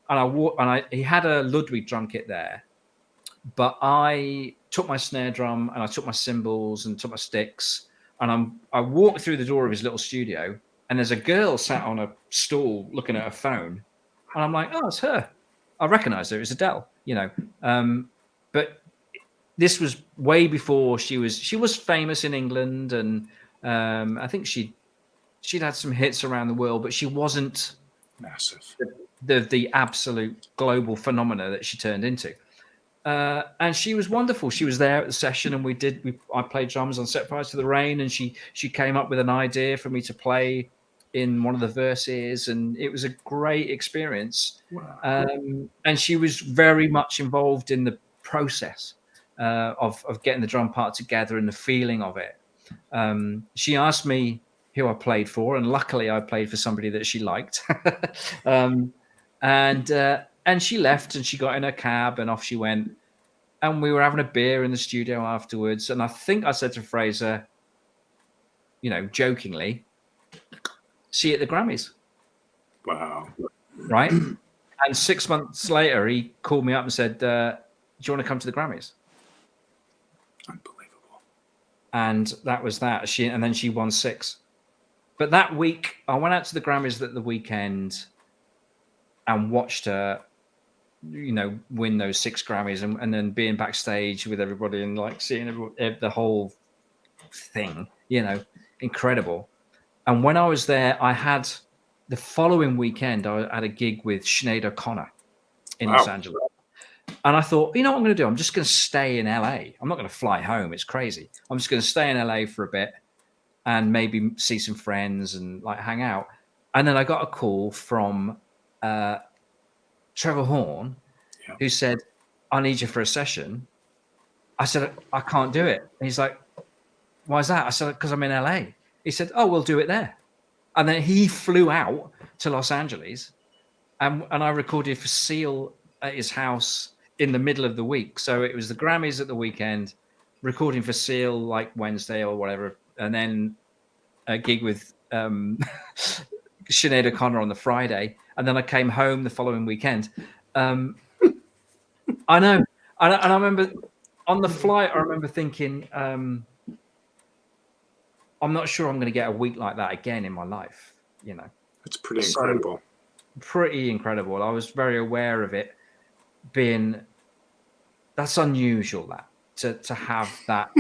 And he had a Ludwig drum kit there, but I took my snare drum and I took my cymbals and took my sticks, and I walked through the door of his little studio, and there's a girl sat on a stool looking at her phone, and I'm like, "Oh, it's her." I recognized her. It was Adele, you know. But this was way before she was famous in England, and I think she'd had some hits around the world, but she wasn't massive, the absolute global phenomena that she turned into. And she was wonderful. She was there at the session, and I played drums on Set Fire to the Rain, and she came up with an idea for me to play in one of the verses, and it was a great experience. Wow. And she was very much involved in the process of getting the drum part together and the feeling of it. She asked me who I played for, and luckily I played for somebody that she liked. And she left, and she got in her cab, and off she went. And we were having a beer in the studio afterwards. And I think I said to Fraser, you know, jokingly, "See you at the Grammys." Wow. Right. And 6 months later, he called me up and said, "Do you want to come to the Grammys?" Unbelievable. And that was that. And then she won 6. But that week, I went out to the Grammys at the weekend and watched her, you know, win those 6 Grammys, and then being backstage with everybody and like seeing the whole thing, you know, incredible. And when I was there, I had the following weekend, I had a gig with Sinead O'Connor in Los Angeles. And I thought, you know what I'm going to do? I'm just going to stay in LA. I'm not going to fly home. It's crazy. I'm just going to stay in LA for a bit and maybe see some friends and like hang out. And then I got a call from Trevor Horn, who said, I need you for a session. I said, I can't do it. And he's like, why is that? I said, because I'm in LA. He said, oh, we'll do it there. And then he flew out to Los Angeles and I recorded for Seal at his house in the middle of the week. So it was the Grammys at the weekend, recording for Seal like Wednesday or whatever, and then a gig with Sinead O'Connor on the Friday, and then I came home the following weekend. I know, and I remember on the flight, I remember thinking, I'm not sure I'm going to get a week like that again in my life. You know, it's pretty incredible. Pretty incredible. I was very aware of it being that's unusual to have that.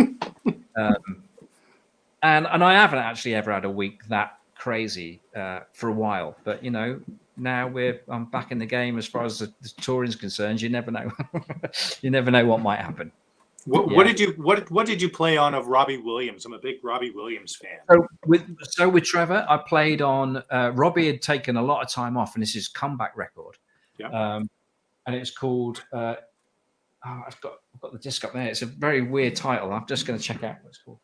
And I haven't actually ever had a week that crazy for a while, but you know, now I'm back in the game as far as the touring's concerned. You never know. You never know what might happen. What did you play on of Robbie Williams? I'm a big Robbie Williams fan. So with Trevor, I played on. Robbie had taken a lot of time off, and this is his comeback record. Yeah. And it's called. I've got the disc up there. It's a very weird title. I'm just going to check out what it's called.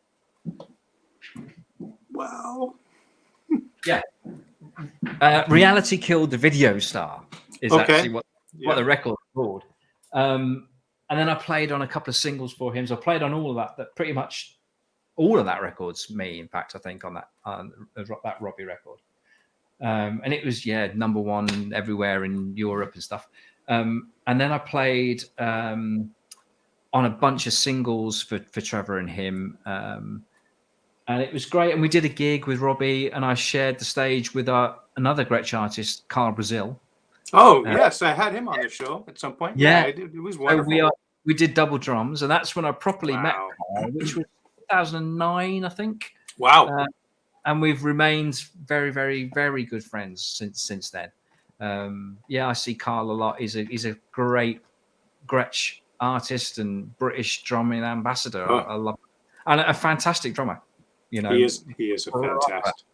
Wow. Yeah. Reality Killed the Video Star is actually what the record is called. And then I played on a couple of singles for him. So I played on all of that. That pretty much all of that record's me. In fact, I think on that Robbie record, and it was #1 everywhere in Europe and stuff. And then I played on a bunch of singles for Trevor and him, and it was great. And we did a gig with Robbie, and I shared the stage with another Gretsch artist, Carl Brazil. Oh yes, I had him on the show at some point. Yeah, it was wonderful. So we did double drums, and that's when I properly met Carl, which was 2009, I think. Wow. And we've remained very, very, very good friends since then. I see Carl a lot. He's a great Gretsch artist and British drumming ambassador. I love him. And a fantastic drummer. You know, he is a fantastic.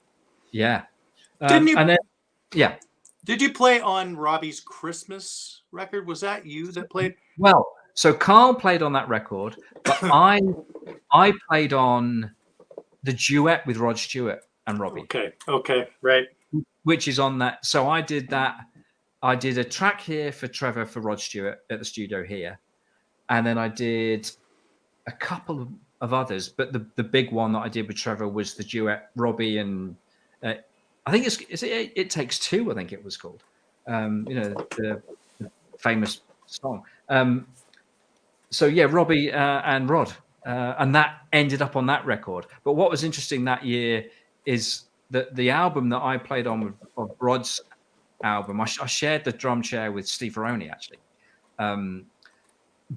Yeah. Didn't you? And then, Did you play on Robbie's Christmas record? Was that you that played? Well, so Carl played on that record, but I played on the duet with Rod Stewart and Robbie. Okay, right. Which is on that. So I did that. I did a track here for Trevor for Rod Stewart at the studio here, and then I did a couple of others. But the big one that I did with Trevor was the duet Robbie and I think it Takes Two. I think it was called. The famous song. Robbie and Rod, and that ended up on that record. But what was interesting that year is that the album that I played on of Rod's album, I shared the drum chair with Steve Ferroni actually.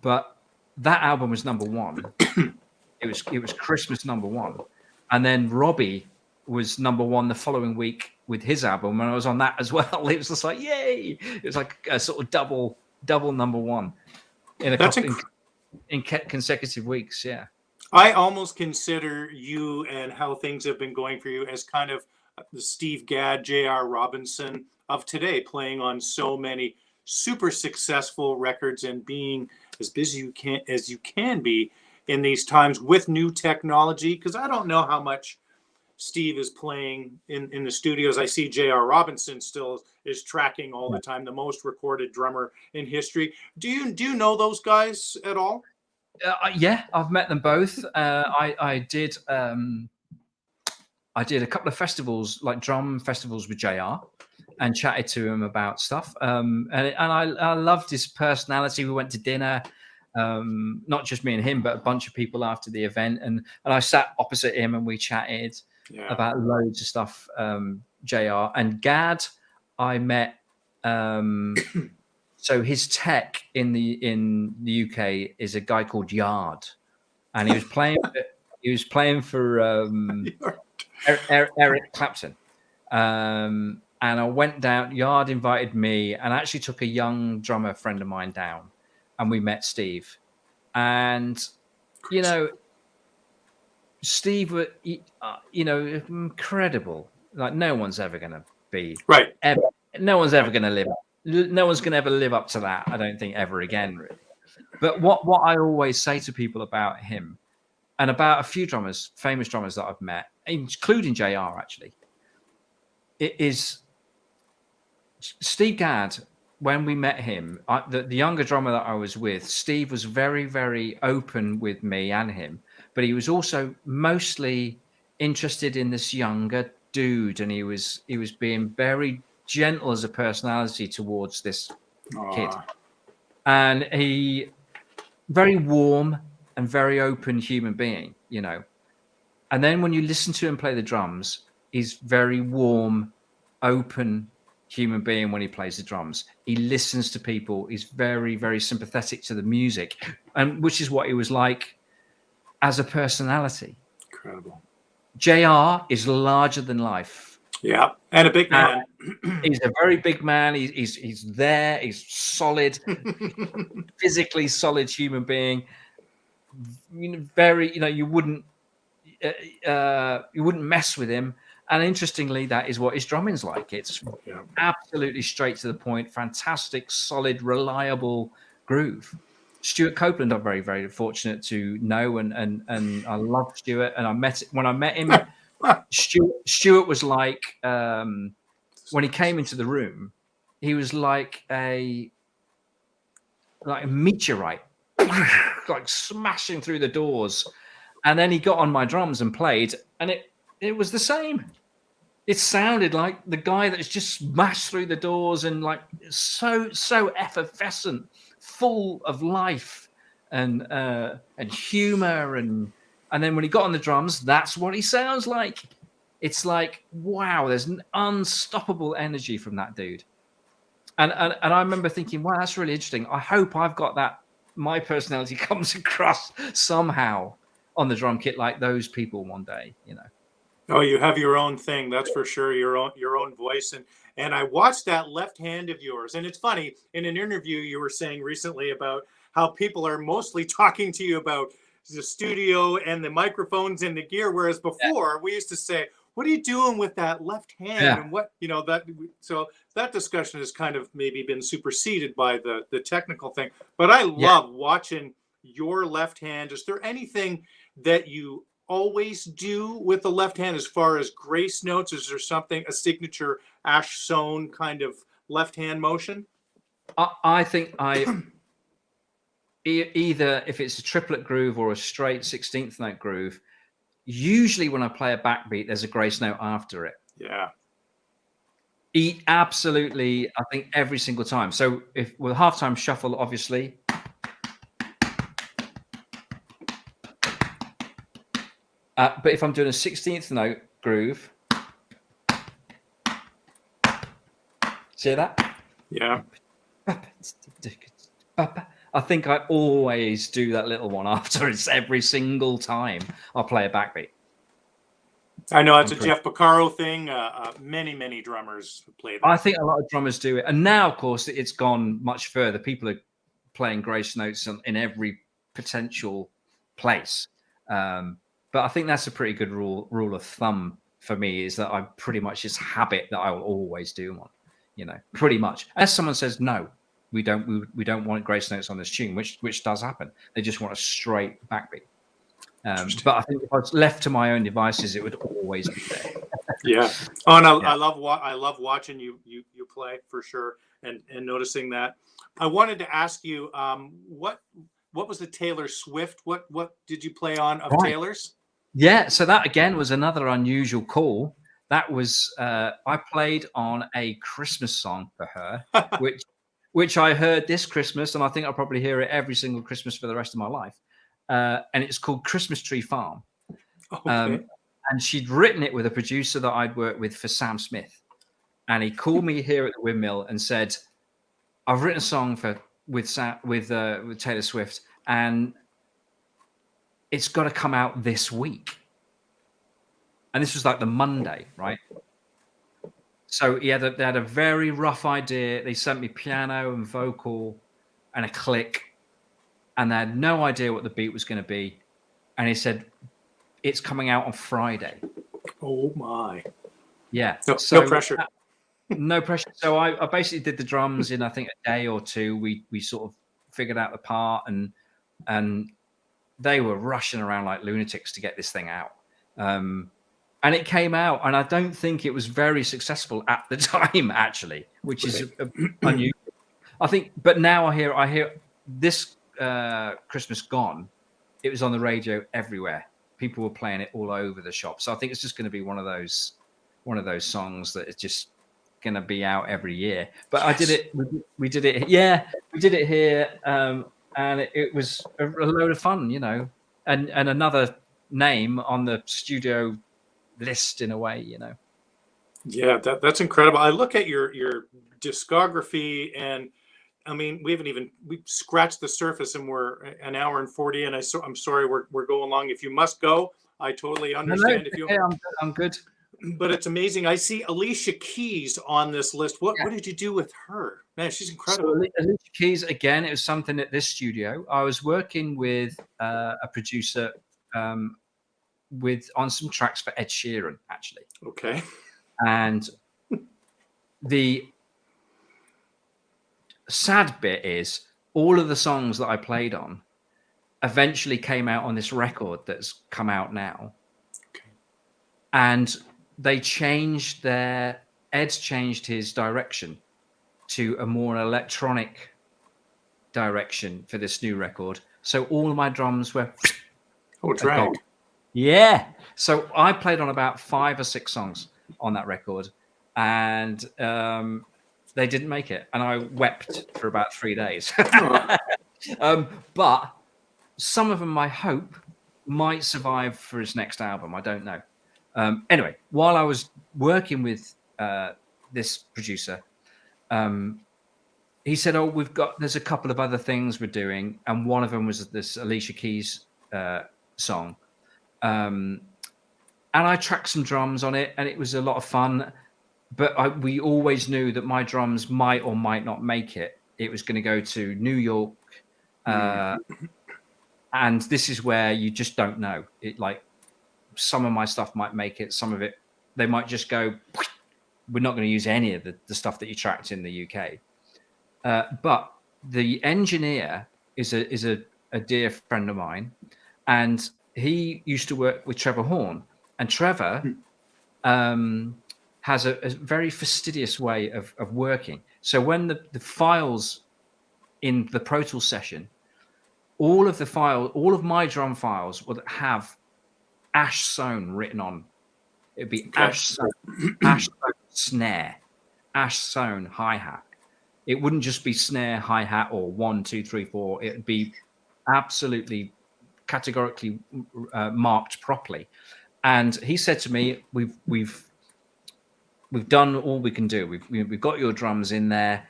But that album was #1. It was Christmas #1, and then Robbie was #1 the following week with his album, and I was on that as well. It was just like yay! It was like a sort of double #1 in consecutive weeks. Yeah. I almost consider you and how things have been going for you as kind of the Steve Gadd, J.R. Robinson of today, playing on so many super successful records and being as busy as you can be in these times with new technology. Because I don't know how much Steve is playing in the studios. I see J.R. Robinson still is tracking all the time, the most recorded drummer in history. Do you know those guys at all? Yeah, I've met them both. I did a couple of festivals, like drum festivals with JR, and chatted to him about stuff. And I loved his personality. We went to dinner, not just me and him, but a bunch of people after the event. And I sat opposite him and we chatted about loads of stuff. JR and Gadd, I met. So his tech in the UK is a guy called Yard, and he was playing for Eric Clapton. And I went down. Yard invited me, and I actually took a young drummer friend of mine down, and we met Steve. And, you know, Steve, you know, incredible. Like, no one's ever going to be right. Ever. No one's ever going to live. No one's going to ever live up to that. I don't think ever again, really. But what I always say to people about him, and about a few drummers, famous drummers that I've met, including JR actually, it is Steve Gadd. When we met him, the younger drummer that I was with, Steve was very, very open with me and him, but he was also mostly interested in this younger dude, and he was being very gentle as a personality towards this kid, and he very warm and very open human being, you know. And then when you listen to him play the drums, he's very warm, open human being when he plays the drums. He listens to people. He's very, very sympathetic to the music, and which is what he was like as a personality. Incredible. JR is larger than life. Yeah, and a big man. He's a very big man. He's there. He's solid, physically solid human being. You know, very, you know, you wouldn't mess with him. And interestingly, that is what his drumming's like. It's absolutely straight to the point, fantastic, solid, reliable groove. Stuart Copeland, I'm very, very fortunate to know, and I love Stuart. And when I met him, Stuart was like, when he came into the room, he was like a meteorite, like smashing through the doors. And then he got on my drums and played, and it was the same. It sounded like the guy that's just smashed through the doors, and like so effervescent, full of life and humor, and then when he got on the drums, that's what he sounds like. It's like, wow, there's an unstoppable energy from that dude. And I remember thinking, wow, that's really interesting. I hope I've got that. My personality comes across somehow on the drum kit like those people one day, you know. Oh, you have your own thing, that's for sure. Your own voice, and I watched that left hand of yours, and it's funny. In an interview, you were saying recently about how people are mostly talking to you about the studio and the microphones and the gear, whereas before we used to say, "What are you doing with that left hand?" And what, you know, that. So that discussion has kind of maybe been superseded by the technical thing. But I love watching your left hand. Is there anything that you always do with the left hand as far as grace notes? Is there something, a signature Ash Soan kind of left hand motion? I think either if it's a triplet groove or a straight 16th note groove, usually when I play a backbeat, there's a grace note after it. Yeah. Absolutely, I think every single time. So if with halftime shuffle, obviously. But if I'm doing a 16th note groove, see that? Yeah. I think I always do that little one after. It's every single time I'll play a backbeat. I know it's a Jeff Porcaro thing. Many drummers play that. I think a lot of drummers do it. And now, of course, it's gone much further. People are playing grace notes in every potential place. But I think that's a pretty good rule of thumb for me, is that I pretty much, it's habit that I will always do one, you know, pretty much. Unless someone says, no, we don't want grace notes on this tune, which does happen. They just want a straight backbeat. But I think if I was left to my own devices, it would always be there. Yeah. Oh, and I love watching you play, for sure, and noticing that. I wanted to ask you, what was the Taylor Swift? What did you play on of Taylor's? Yeah, so that again was another unusual call. That was I played on a Christmas song for her, which I heard this Christmas, and I think I'll probably hear it every single Christmas for the rest of my life. And it's called Christmas Tree Farm. Okay. And she'd written it with a producer that I'd worked with for Sam Smith. And he called me here at the Windmill and said, I've written a song with Taylor Swift, and it's got to come out this week. And this was like the Monday, right? So they had a very rough idea. They sent me piano and vocal and a click. and they had no idea what the beat was going to be. And he said, it's coming out on Friday. Oh my. Yeah. No, So, no pressure. No pressure. So I basically did the drums in, I think, a day or two. We sort of figured out the part, and they were rushing around like lunatics to get this thing out. And it came out, and I don't think it was very successful at the time, actually, which is unusual. I think, but now I hear this Christmas gone, it was on the radio everywhere. People were playing it all over the shop. So I think it's just going to be one of those songs that is just going to be out every year. But I did it. We did it. Yeah, we did it here, and it was a load of fun, you know, and another name on the studio list in a way, you know. Yeah, that's incredible. I look at your discography, and I mean, we've scratched the surface, and we're an hour and 40. And I'm sorry, we're going long. If you must go, I totally understand. No, I'm good. But it's amazing. I see Alicia Keys on this list. What did you do with her? Man, she's incredible. So Alicia Keys, again, it was something at this studio. I was working with a producer on some tracks for Ed Sheeran, actually. Okay. And the sad bit is all of the songs that I played on eventually came out on this record that's come out now. Okay. And Ed's changed his direction to a more electronic direction for this new record. So all of my drums were drag. Yeah. So I played on about 5 or 6 songs on that record, and they didn't make it, and I wept for about 3 days. But some of them, I hope, might survive for his next album. I don't know. Anyway, while I was working with this producer, he said, "Oh, there's a couple of other things we're doing," and one of them was this Alicia Keys song. And I tracked some drums on it, and it was a lot of fun. But we always knew that my drums might or might not make it. It was going to go to New York, and this is where you just don't know. It like some of my stuff might make it, some of it they might just go. We're not going to use any of the stuff that you tracked in the UK. But the engineer is a dear friend of mine, and he used to work with Trevor Horn, and Trevor has a very fastidious way of working. So when the files in the Pro Tools session, all of my drum files would have Ash Soan written on. It'd be Ash Soan, Ash Soan snare, Ash Soan hi-hat. It wouldn't just be snare, hi-hat, or 1, 2, 3, 4. It'd be absolutely categorically marked properly. And he said to me, we've done all we can do. We've got your drums in there.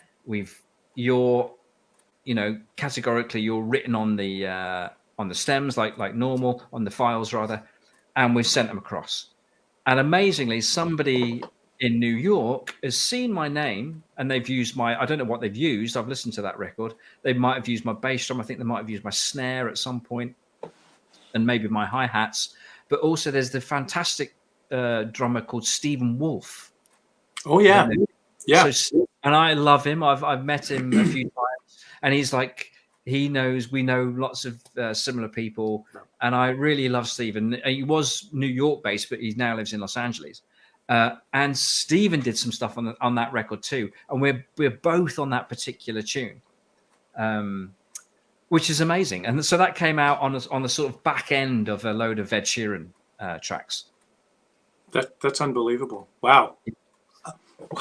Categorically you're written on the stems like normal, on the files rather, and we've sent them across. And amazingly, somebody in New York has seen my name, and they've used I don't know what they've used. I've listened to that record. They might have used my bass drum. I think they might have used my snare at some point, and maybe my hi-hats. But also there's the fantastic drummer called Stephen Wolf. Oh yeah. Yeah. So, and I love him. I've met him a few times, and he's like, we know lots of similar people, and I really love Stephen. He was New York based, but he now lives in Los Angeles. And Stephen did some stuff on that record too, and we're both on that particular tune, which is amazing. And so that came out on the sort of back end of a load of Ed Sheeran tracks. That's unbelievable. Wow.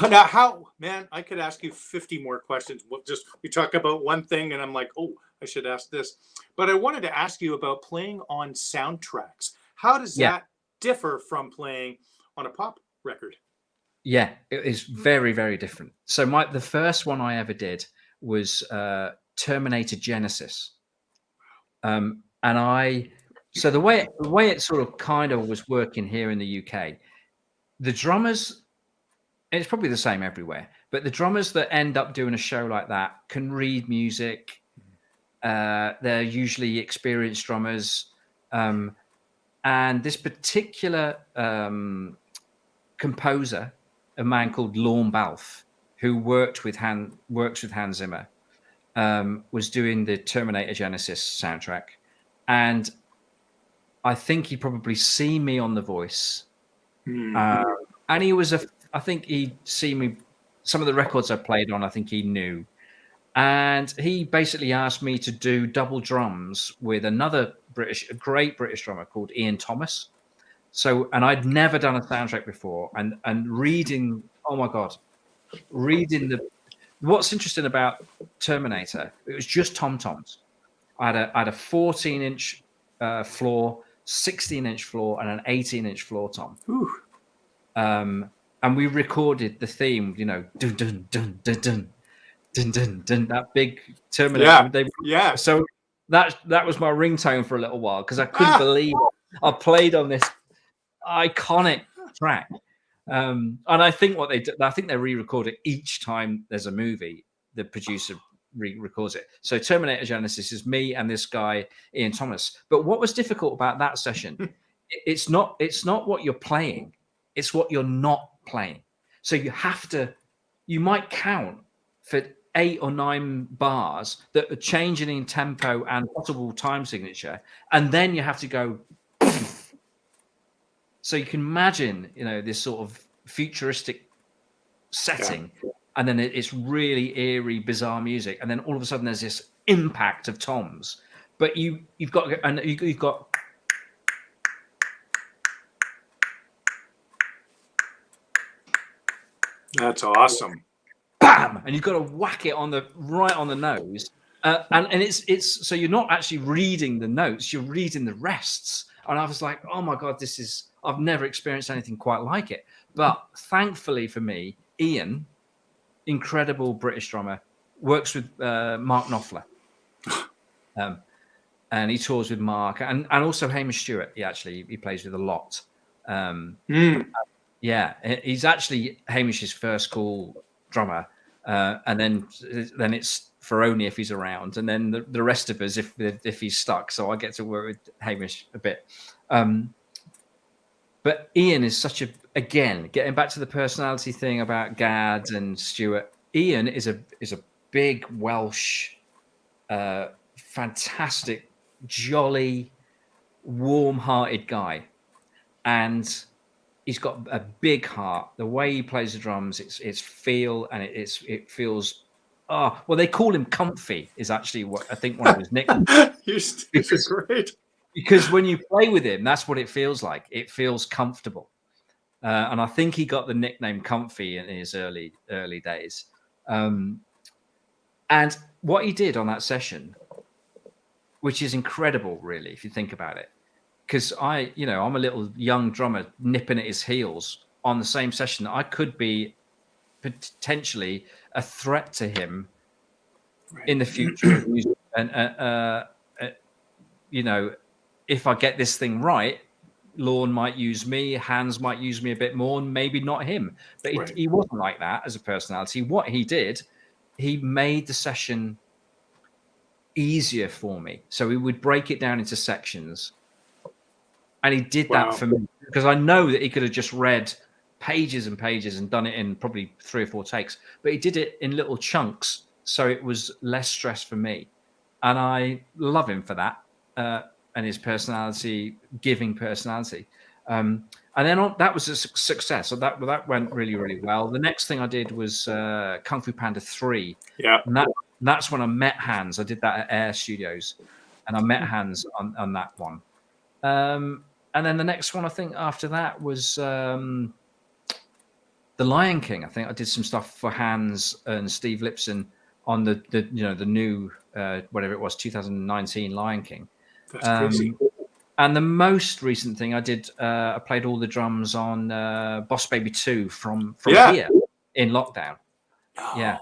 Now, I could ask you 50 more questions. We talk about one thing, and I'm like, oh, I should ask this. But I wanted to ask you about playing on soundtracks. How does that differ from playing on a pop record? Yeah, it is very, very different. So the first one I ever did was Terminator Genesis. So the way it sort of kind of was working here in the UK, the drummers, it's probably the same everywhere, but the drummers that end up doing a show like that can read music. They're usually experienced drummers. And this particular composer, a man called Lorne Balfe, who works with Hans Zimmer, was doing the Terminator Genesis soundtrack. And I think he probably seen me on The Voice. And he was I think he'd seen me, some of the records I played on, I think he knew. And he basically asked me to do double drums with another a great British drummer called Ian Thomas. So, and I'd never done a soundtrack before, and reading, oh my God, reading what's interesting about Terminator, it was just tom-toms. I had a 14-inch floor, 16-inch floor, and an 18-inch floor tom. And we recorded the theme, you know, dun dun dun dun dun dun dun dun, that big Terminator. Yeah. So that was my ringtone for a little while, because I couldn't believe it. I played on this iconic track. And I think what they did, I think they re-record it each time there's a movie. The producer re-records it. So Terminator Genesis is me and this guy Ian Thomas. But what was difficult about that session, it's not what you're playing, it's what you're not playing. So you might count for 8 or 9 bars that are changing in tempo and possible time signature, and then you have to go. So you can imagine, you know, this sort of futuristic setting, and then it's really eerie, bizarre music, and then all of a sudden there's this impact of toms. But you've got. That's awesome. Bam, and you've got to whack it right on the nose, and it's so you're not actually reading the notes, you're reading the rests. And I was like, oh my God, I've never experienced anything quite like it. But thankfully for me, Ian, incredible British drummer, works with Mark Knopfler, and he tours with Mark, and also Hamish Stewart. He plays with a lot. Yeah, he's actually Hamish's first call drummer, and then it's Ferroni if he's around, and then the rest of us if he's stuck. So I get to work with Hamish a bit. But Ian is again, getting back to the personality thing about Gad and Stewart. Ian is a big Welsh, fantastic, jolly, warm-hearted guy, and he's got a big heart. The way he plays the drums, it's feel, and it feels. Oh, well, they call him Comfy. Is actually what I think one of his nicknames. You're great. Because when you play with him, that's what it feels like. It feels comfortable, and I think he got the nickname Comfy in his early days. And what he did on that session, which is incredible, really, if you think about it. Because I'm a little young drummer nipping at his heels on the same session. I could be potentially a threat to him in the future. And, if I get this thing right, Lorne might use me, Hans might use me a bit more, and maybe not him. But he wasn't like that as a personality. What he did, he made the session easier for me. So he would break it down into sections. And he did that for me, because I know that he could have just read pages and pages and done it in probably 3 or 4 takes, but he did it in little chunks, so it was less stress for me. And I love him for that, and his personality, giving personality. And then that was a success. So that went really, really well. The next thing I did was Kung Fu Panda 3. Yeah. And that's when I met Hans. I did that at Air Studios, and I met Hans on that one. And then the next one, I think, after that was The Lion King. I think I did some stuff for Hans and Steve Lipson on the new whatever it was, 2019 Lion King. That's crazy. And the most recent thing I did, I played all the drums on Boss Baby 2 from here in lockdown. Oh.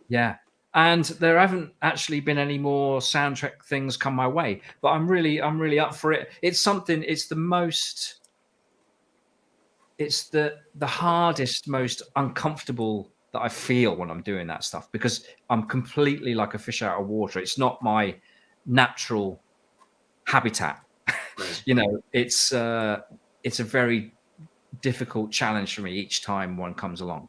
Yeah. And there haven't actually been any more soundtrack things come my way, but I'm really up for it. It's the hardest, most uncomfortable, that I feel when I'm doing that stuff, because I'm completely like a fish out of water. It's not my natural habitat. Right. You know, it's a very difficult challenge for me each time one comes along.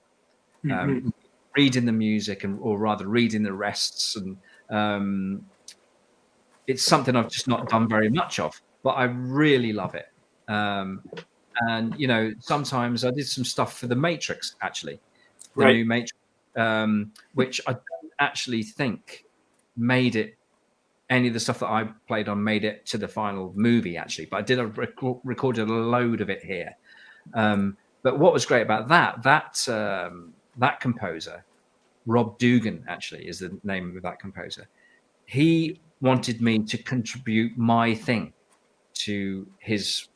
Reading the music, or rather reading the rests, and it's something I've just not done very much of, but I really love it. And you know, sometimes I did some stuff for the Matrix, actually, the new Matrix, which I don't actually think made it. Any of the stuff that I played on made it to the final movie, actually, but I did recorded a load of it here. But what was great about that composer, Rob Dugan, actually, is the name of that composer. He wanted me to contribute my thing to his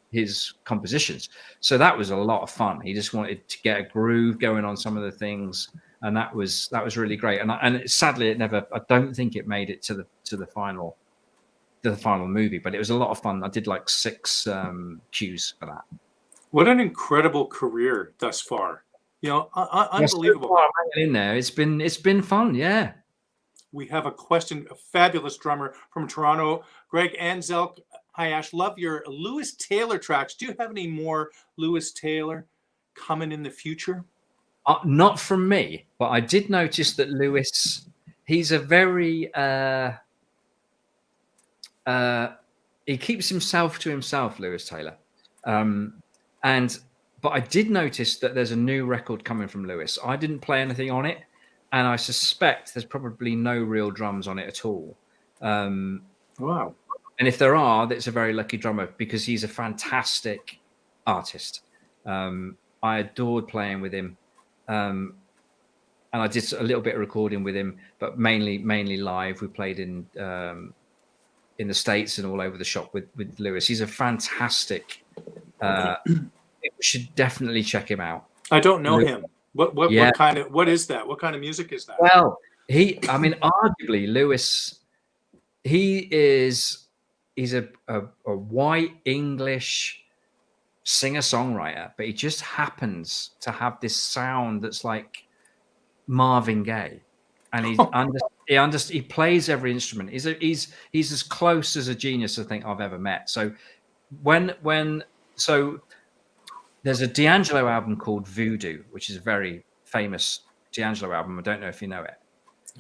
compositions, so that was a lot of fun. He just wanted to get a groove going on some of the things, and that was really great. And sadly, it never. I don't think it made it to the final movie, but it was a lot of fun. I did like 6 cues for that. What an incredible career thus far! You know, unbelievable. So far, in there, it's been fun. Yeah. We have a question, a fabulous drummer from Toronto, Greg Anzelk. Hi, Ash. Love your Lewis Taylor tracks. Do you have any more Lewis Taylor coming in the future? Not from me, but I did notice that Lewis, he's a very he keeps himself to himself, Lewis Taylor. But I did notice that there's a new record coming from Lewis. I didn't play anything on it, and I suspect there's probably no real drums on it at all. Wow. And if there are, that's a very lucky drummer, because he's a fantastic artist. I adored playing with him. And I did a little bit of recording with him, but mainly live. We played in the States and all over the shop with Lewis. He's a fantastic. You should definitely check him out. I don't know him. What is that? What kind of music is that? Well, arguably Lewis, he's a white English singer-songwriter, but he just happens to have this sound that's like Marvin Gaye, and he plays every instrument. He's as close as a genius I think I've ever met. So there's a D'Angelo album called Voodoo, which is a very famous D'Angelo album. I don't know if you know it,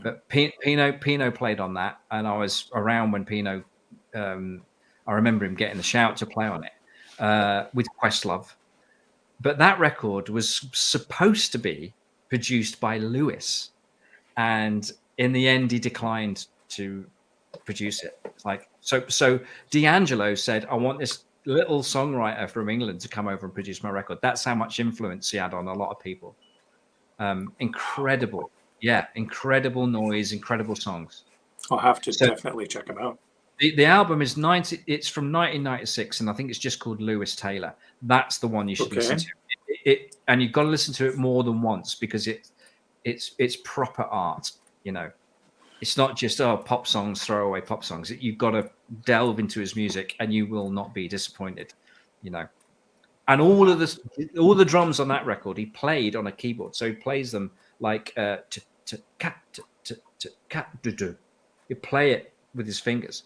but Pino played on that, and I was around when Pino. I remember him getting the shout to play on it with Questlove. But that record was supposed to be produced by Lewis, and in the end, he declined to produce it. It's like so. D'Angelo said, "I want this little songwriter from England to come over and produce my record." That's how much influence he had on a lot of people. Incredible, incredible noise, incredible songs. I'll have to definitely check him out. The album is it's from 1996, and I think it's just called Lewis Taylor. That's the one you should listen to. And you've got to listen to it more than once, because it's proper art. You know, it's not just pop songs, throwaway pop songs. You've got to delve into his music, and you will not be disappointed. You know, and all the drums on that record he played on a keyboard, so he plays them like you play it with his fingers,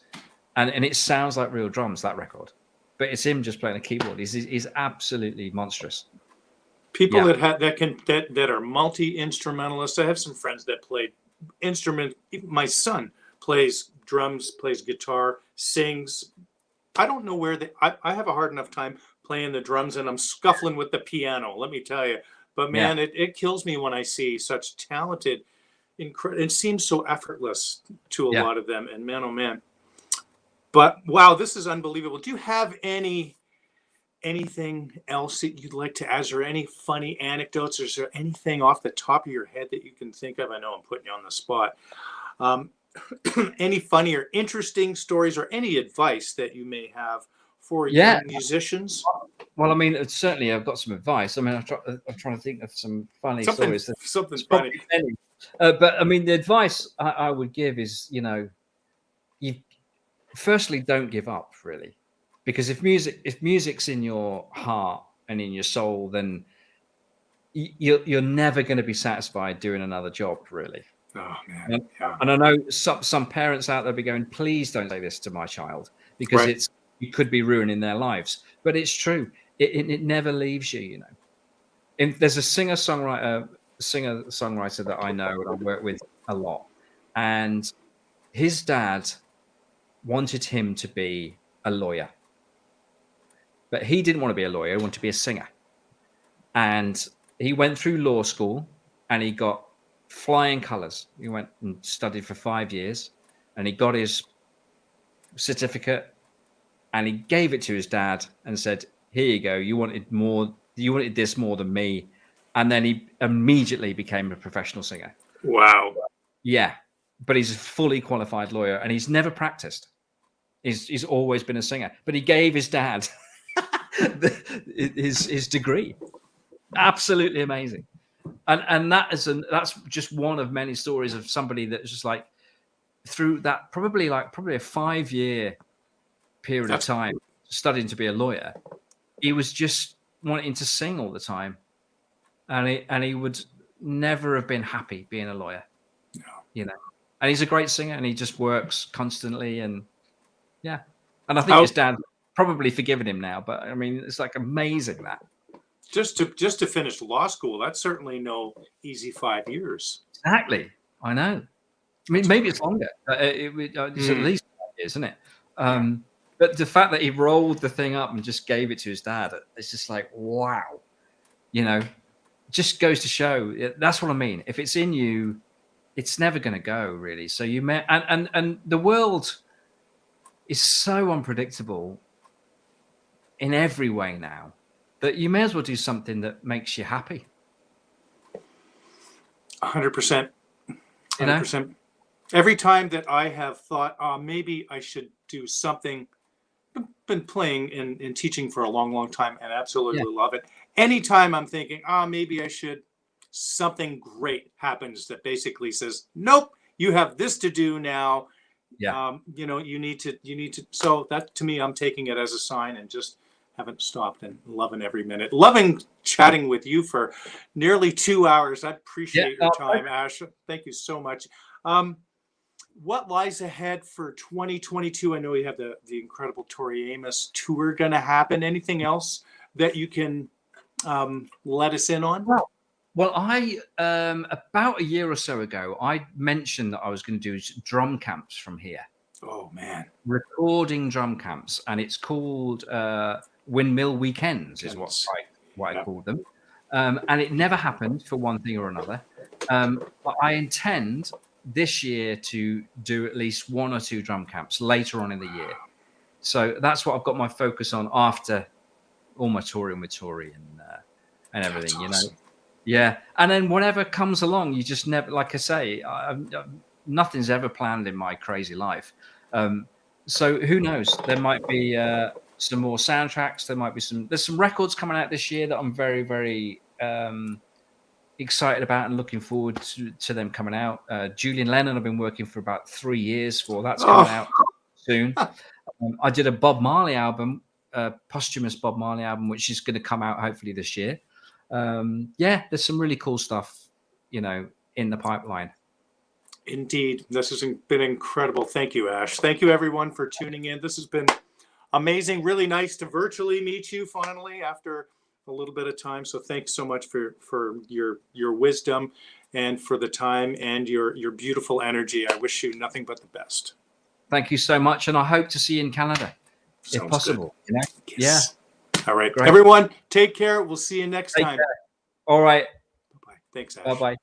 and it sounds like real drums, that record, but it's him just playing a keyboard. He's absolutely monstrous. People that are multi-instrumentalists. I have some friends that played instrument. My son plays drums, plays guitar, sings. I don't know where I have a hard enough time playing the drums, and I'm scuffling with the piano, let me tell you. But man, it kills me when I see such talented, it seems so effortless to a lot of them, and man, oh man. But wow, this is unbelievable. Do you have anything else that you'd like to add? Is there any funny anecdotes? Is there anything off the top of your head that you can think of? I know I'm putting you on the spot. Any funny or interesting stories, or any advice that you may have for young musicians? Well, I mean, certainly I've got some advice. I mean, I'm trying to think of some funny stories. Something funny. But I mean, the advice I would give is, you know, you firstly don't give up, really, because if music's in your heart and in your soul, then you're never going to be satisfied doing another job, really. Oh man, yeah. And I know some parents out there be going, please don't say this to my child, because you could be ruining their lives. But it's true. It never leaves you, you know. There's a singer-songwriter that I know and I work with a lot, and his dad wanted him to be a lawyer, but he didn't want to be a lawyer. He wanted to be a singer, and he went through law school and he got flying colors. He went and studied for 5 years and he got his certificate and he gave it to his dad and said, here you go. You wanted this more than me. And then he immediately became a professional singer. Wow. Yeah. But he's a fully qualified lawyer and he's never practiced. He's always been a singer, but he gave his dad his degree. Absolutely amazing. And that's just one of many stories of somebody that's just like, through that probably a 5-year period of time studying to be a lawyer, he was just wanting to sing all the time, and he would never have been happy being a lawyer. No. You know, and he's a great singer and he just works constantly, and yeah, and I think his dad probably forgiven him now, but I mean, it's like amazing that. Just to finish law school, that's certainly no easy 5 years. Exactly. I know. I mean, maybe it's longer. It's at least 5 years, isn't it? But the fact that he rolled the thing up and just gave it to his dad, it's just like, wow. You know, just goes to show. That's what I mean. If it's in you, it's never going to go, really. So you may, and the world is so unpredictable in every way now, that you may as well do something that makes you happy. 100%. 100%. Every time that I have thought, maybe I should do something, been playing and teaching for a long, long time and absolutely love it. Anytime I'm thinking, maybe I should, something great happens that basically says, nope, you have this to do now. Yeah. You know, you need to, so that, to me, I'm taking it as a sign and just haven't stopped, and loving every minute. Loving chatting with you for nearly 2 hours. I appreciate your time, Ash. Thank you so much. What lies ahead for 2022? I know you have the incredible Tori Amos tour going to happen. Anything else that you can let us in on? Well, I about a year or so ago, I mentioned that I was going to do drum camps from here. Oh, man. Recording drum camps. And it's called Windmill Weekends is what I called them. And it never happened for one thing or another. But I intend this year to do at least 1 or 2 drum camps later on in the year. So that's what I've got my focus on after all my touring with Tori and everything, you know. Yeah. And then whatever comes along, you just never, like I say, nothing's ever planned in my crazy life. So who knows? There might be some more soundtracks. There might be there's some records coming out this year that I'm very, very excited about and looking forward to them coming out. Julian Lennon, I've been working for about 3 years for. That's coming out soon. I did a Bob Marley album, posthumous Bob Marley album, which is going to come out hopefully this year. There's some really cool stuff, you know, in the pipeline. Indeed. This has been incredible. Thank you, Ash. Thank you, everyone, for tuning in. This has been amazing. Really nice to virtually meet you finally after a little bit of time. So thanks so much for your wisdom and for the time and your beautiful energy. I wish you nothing but the best. Thank you so much. And I hope to see you in Canada, if possible. You know? Yes. Yeah. All right. Great. Everyone, take care. We'll see you next time. All right. Bye-bye. Thanks, Ash. Bye-bye.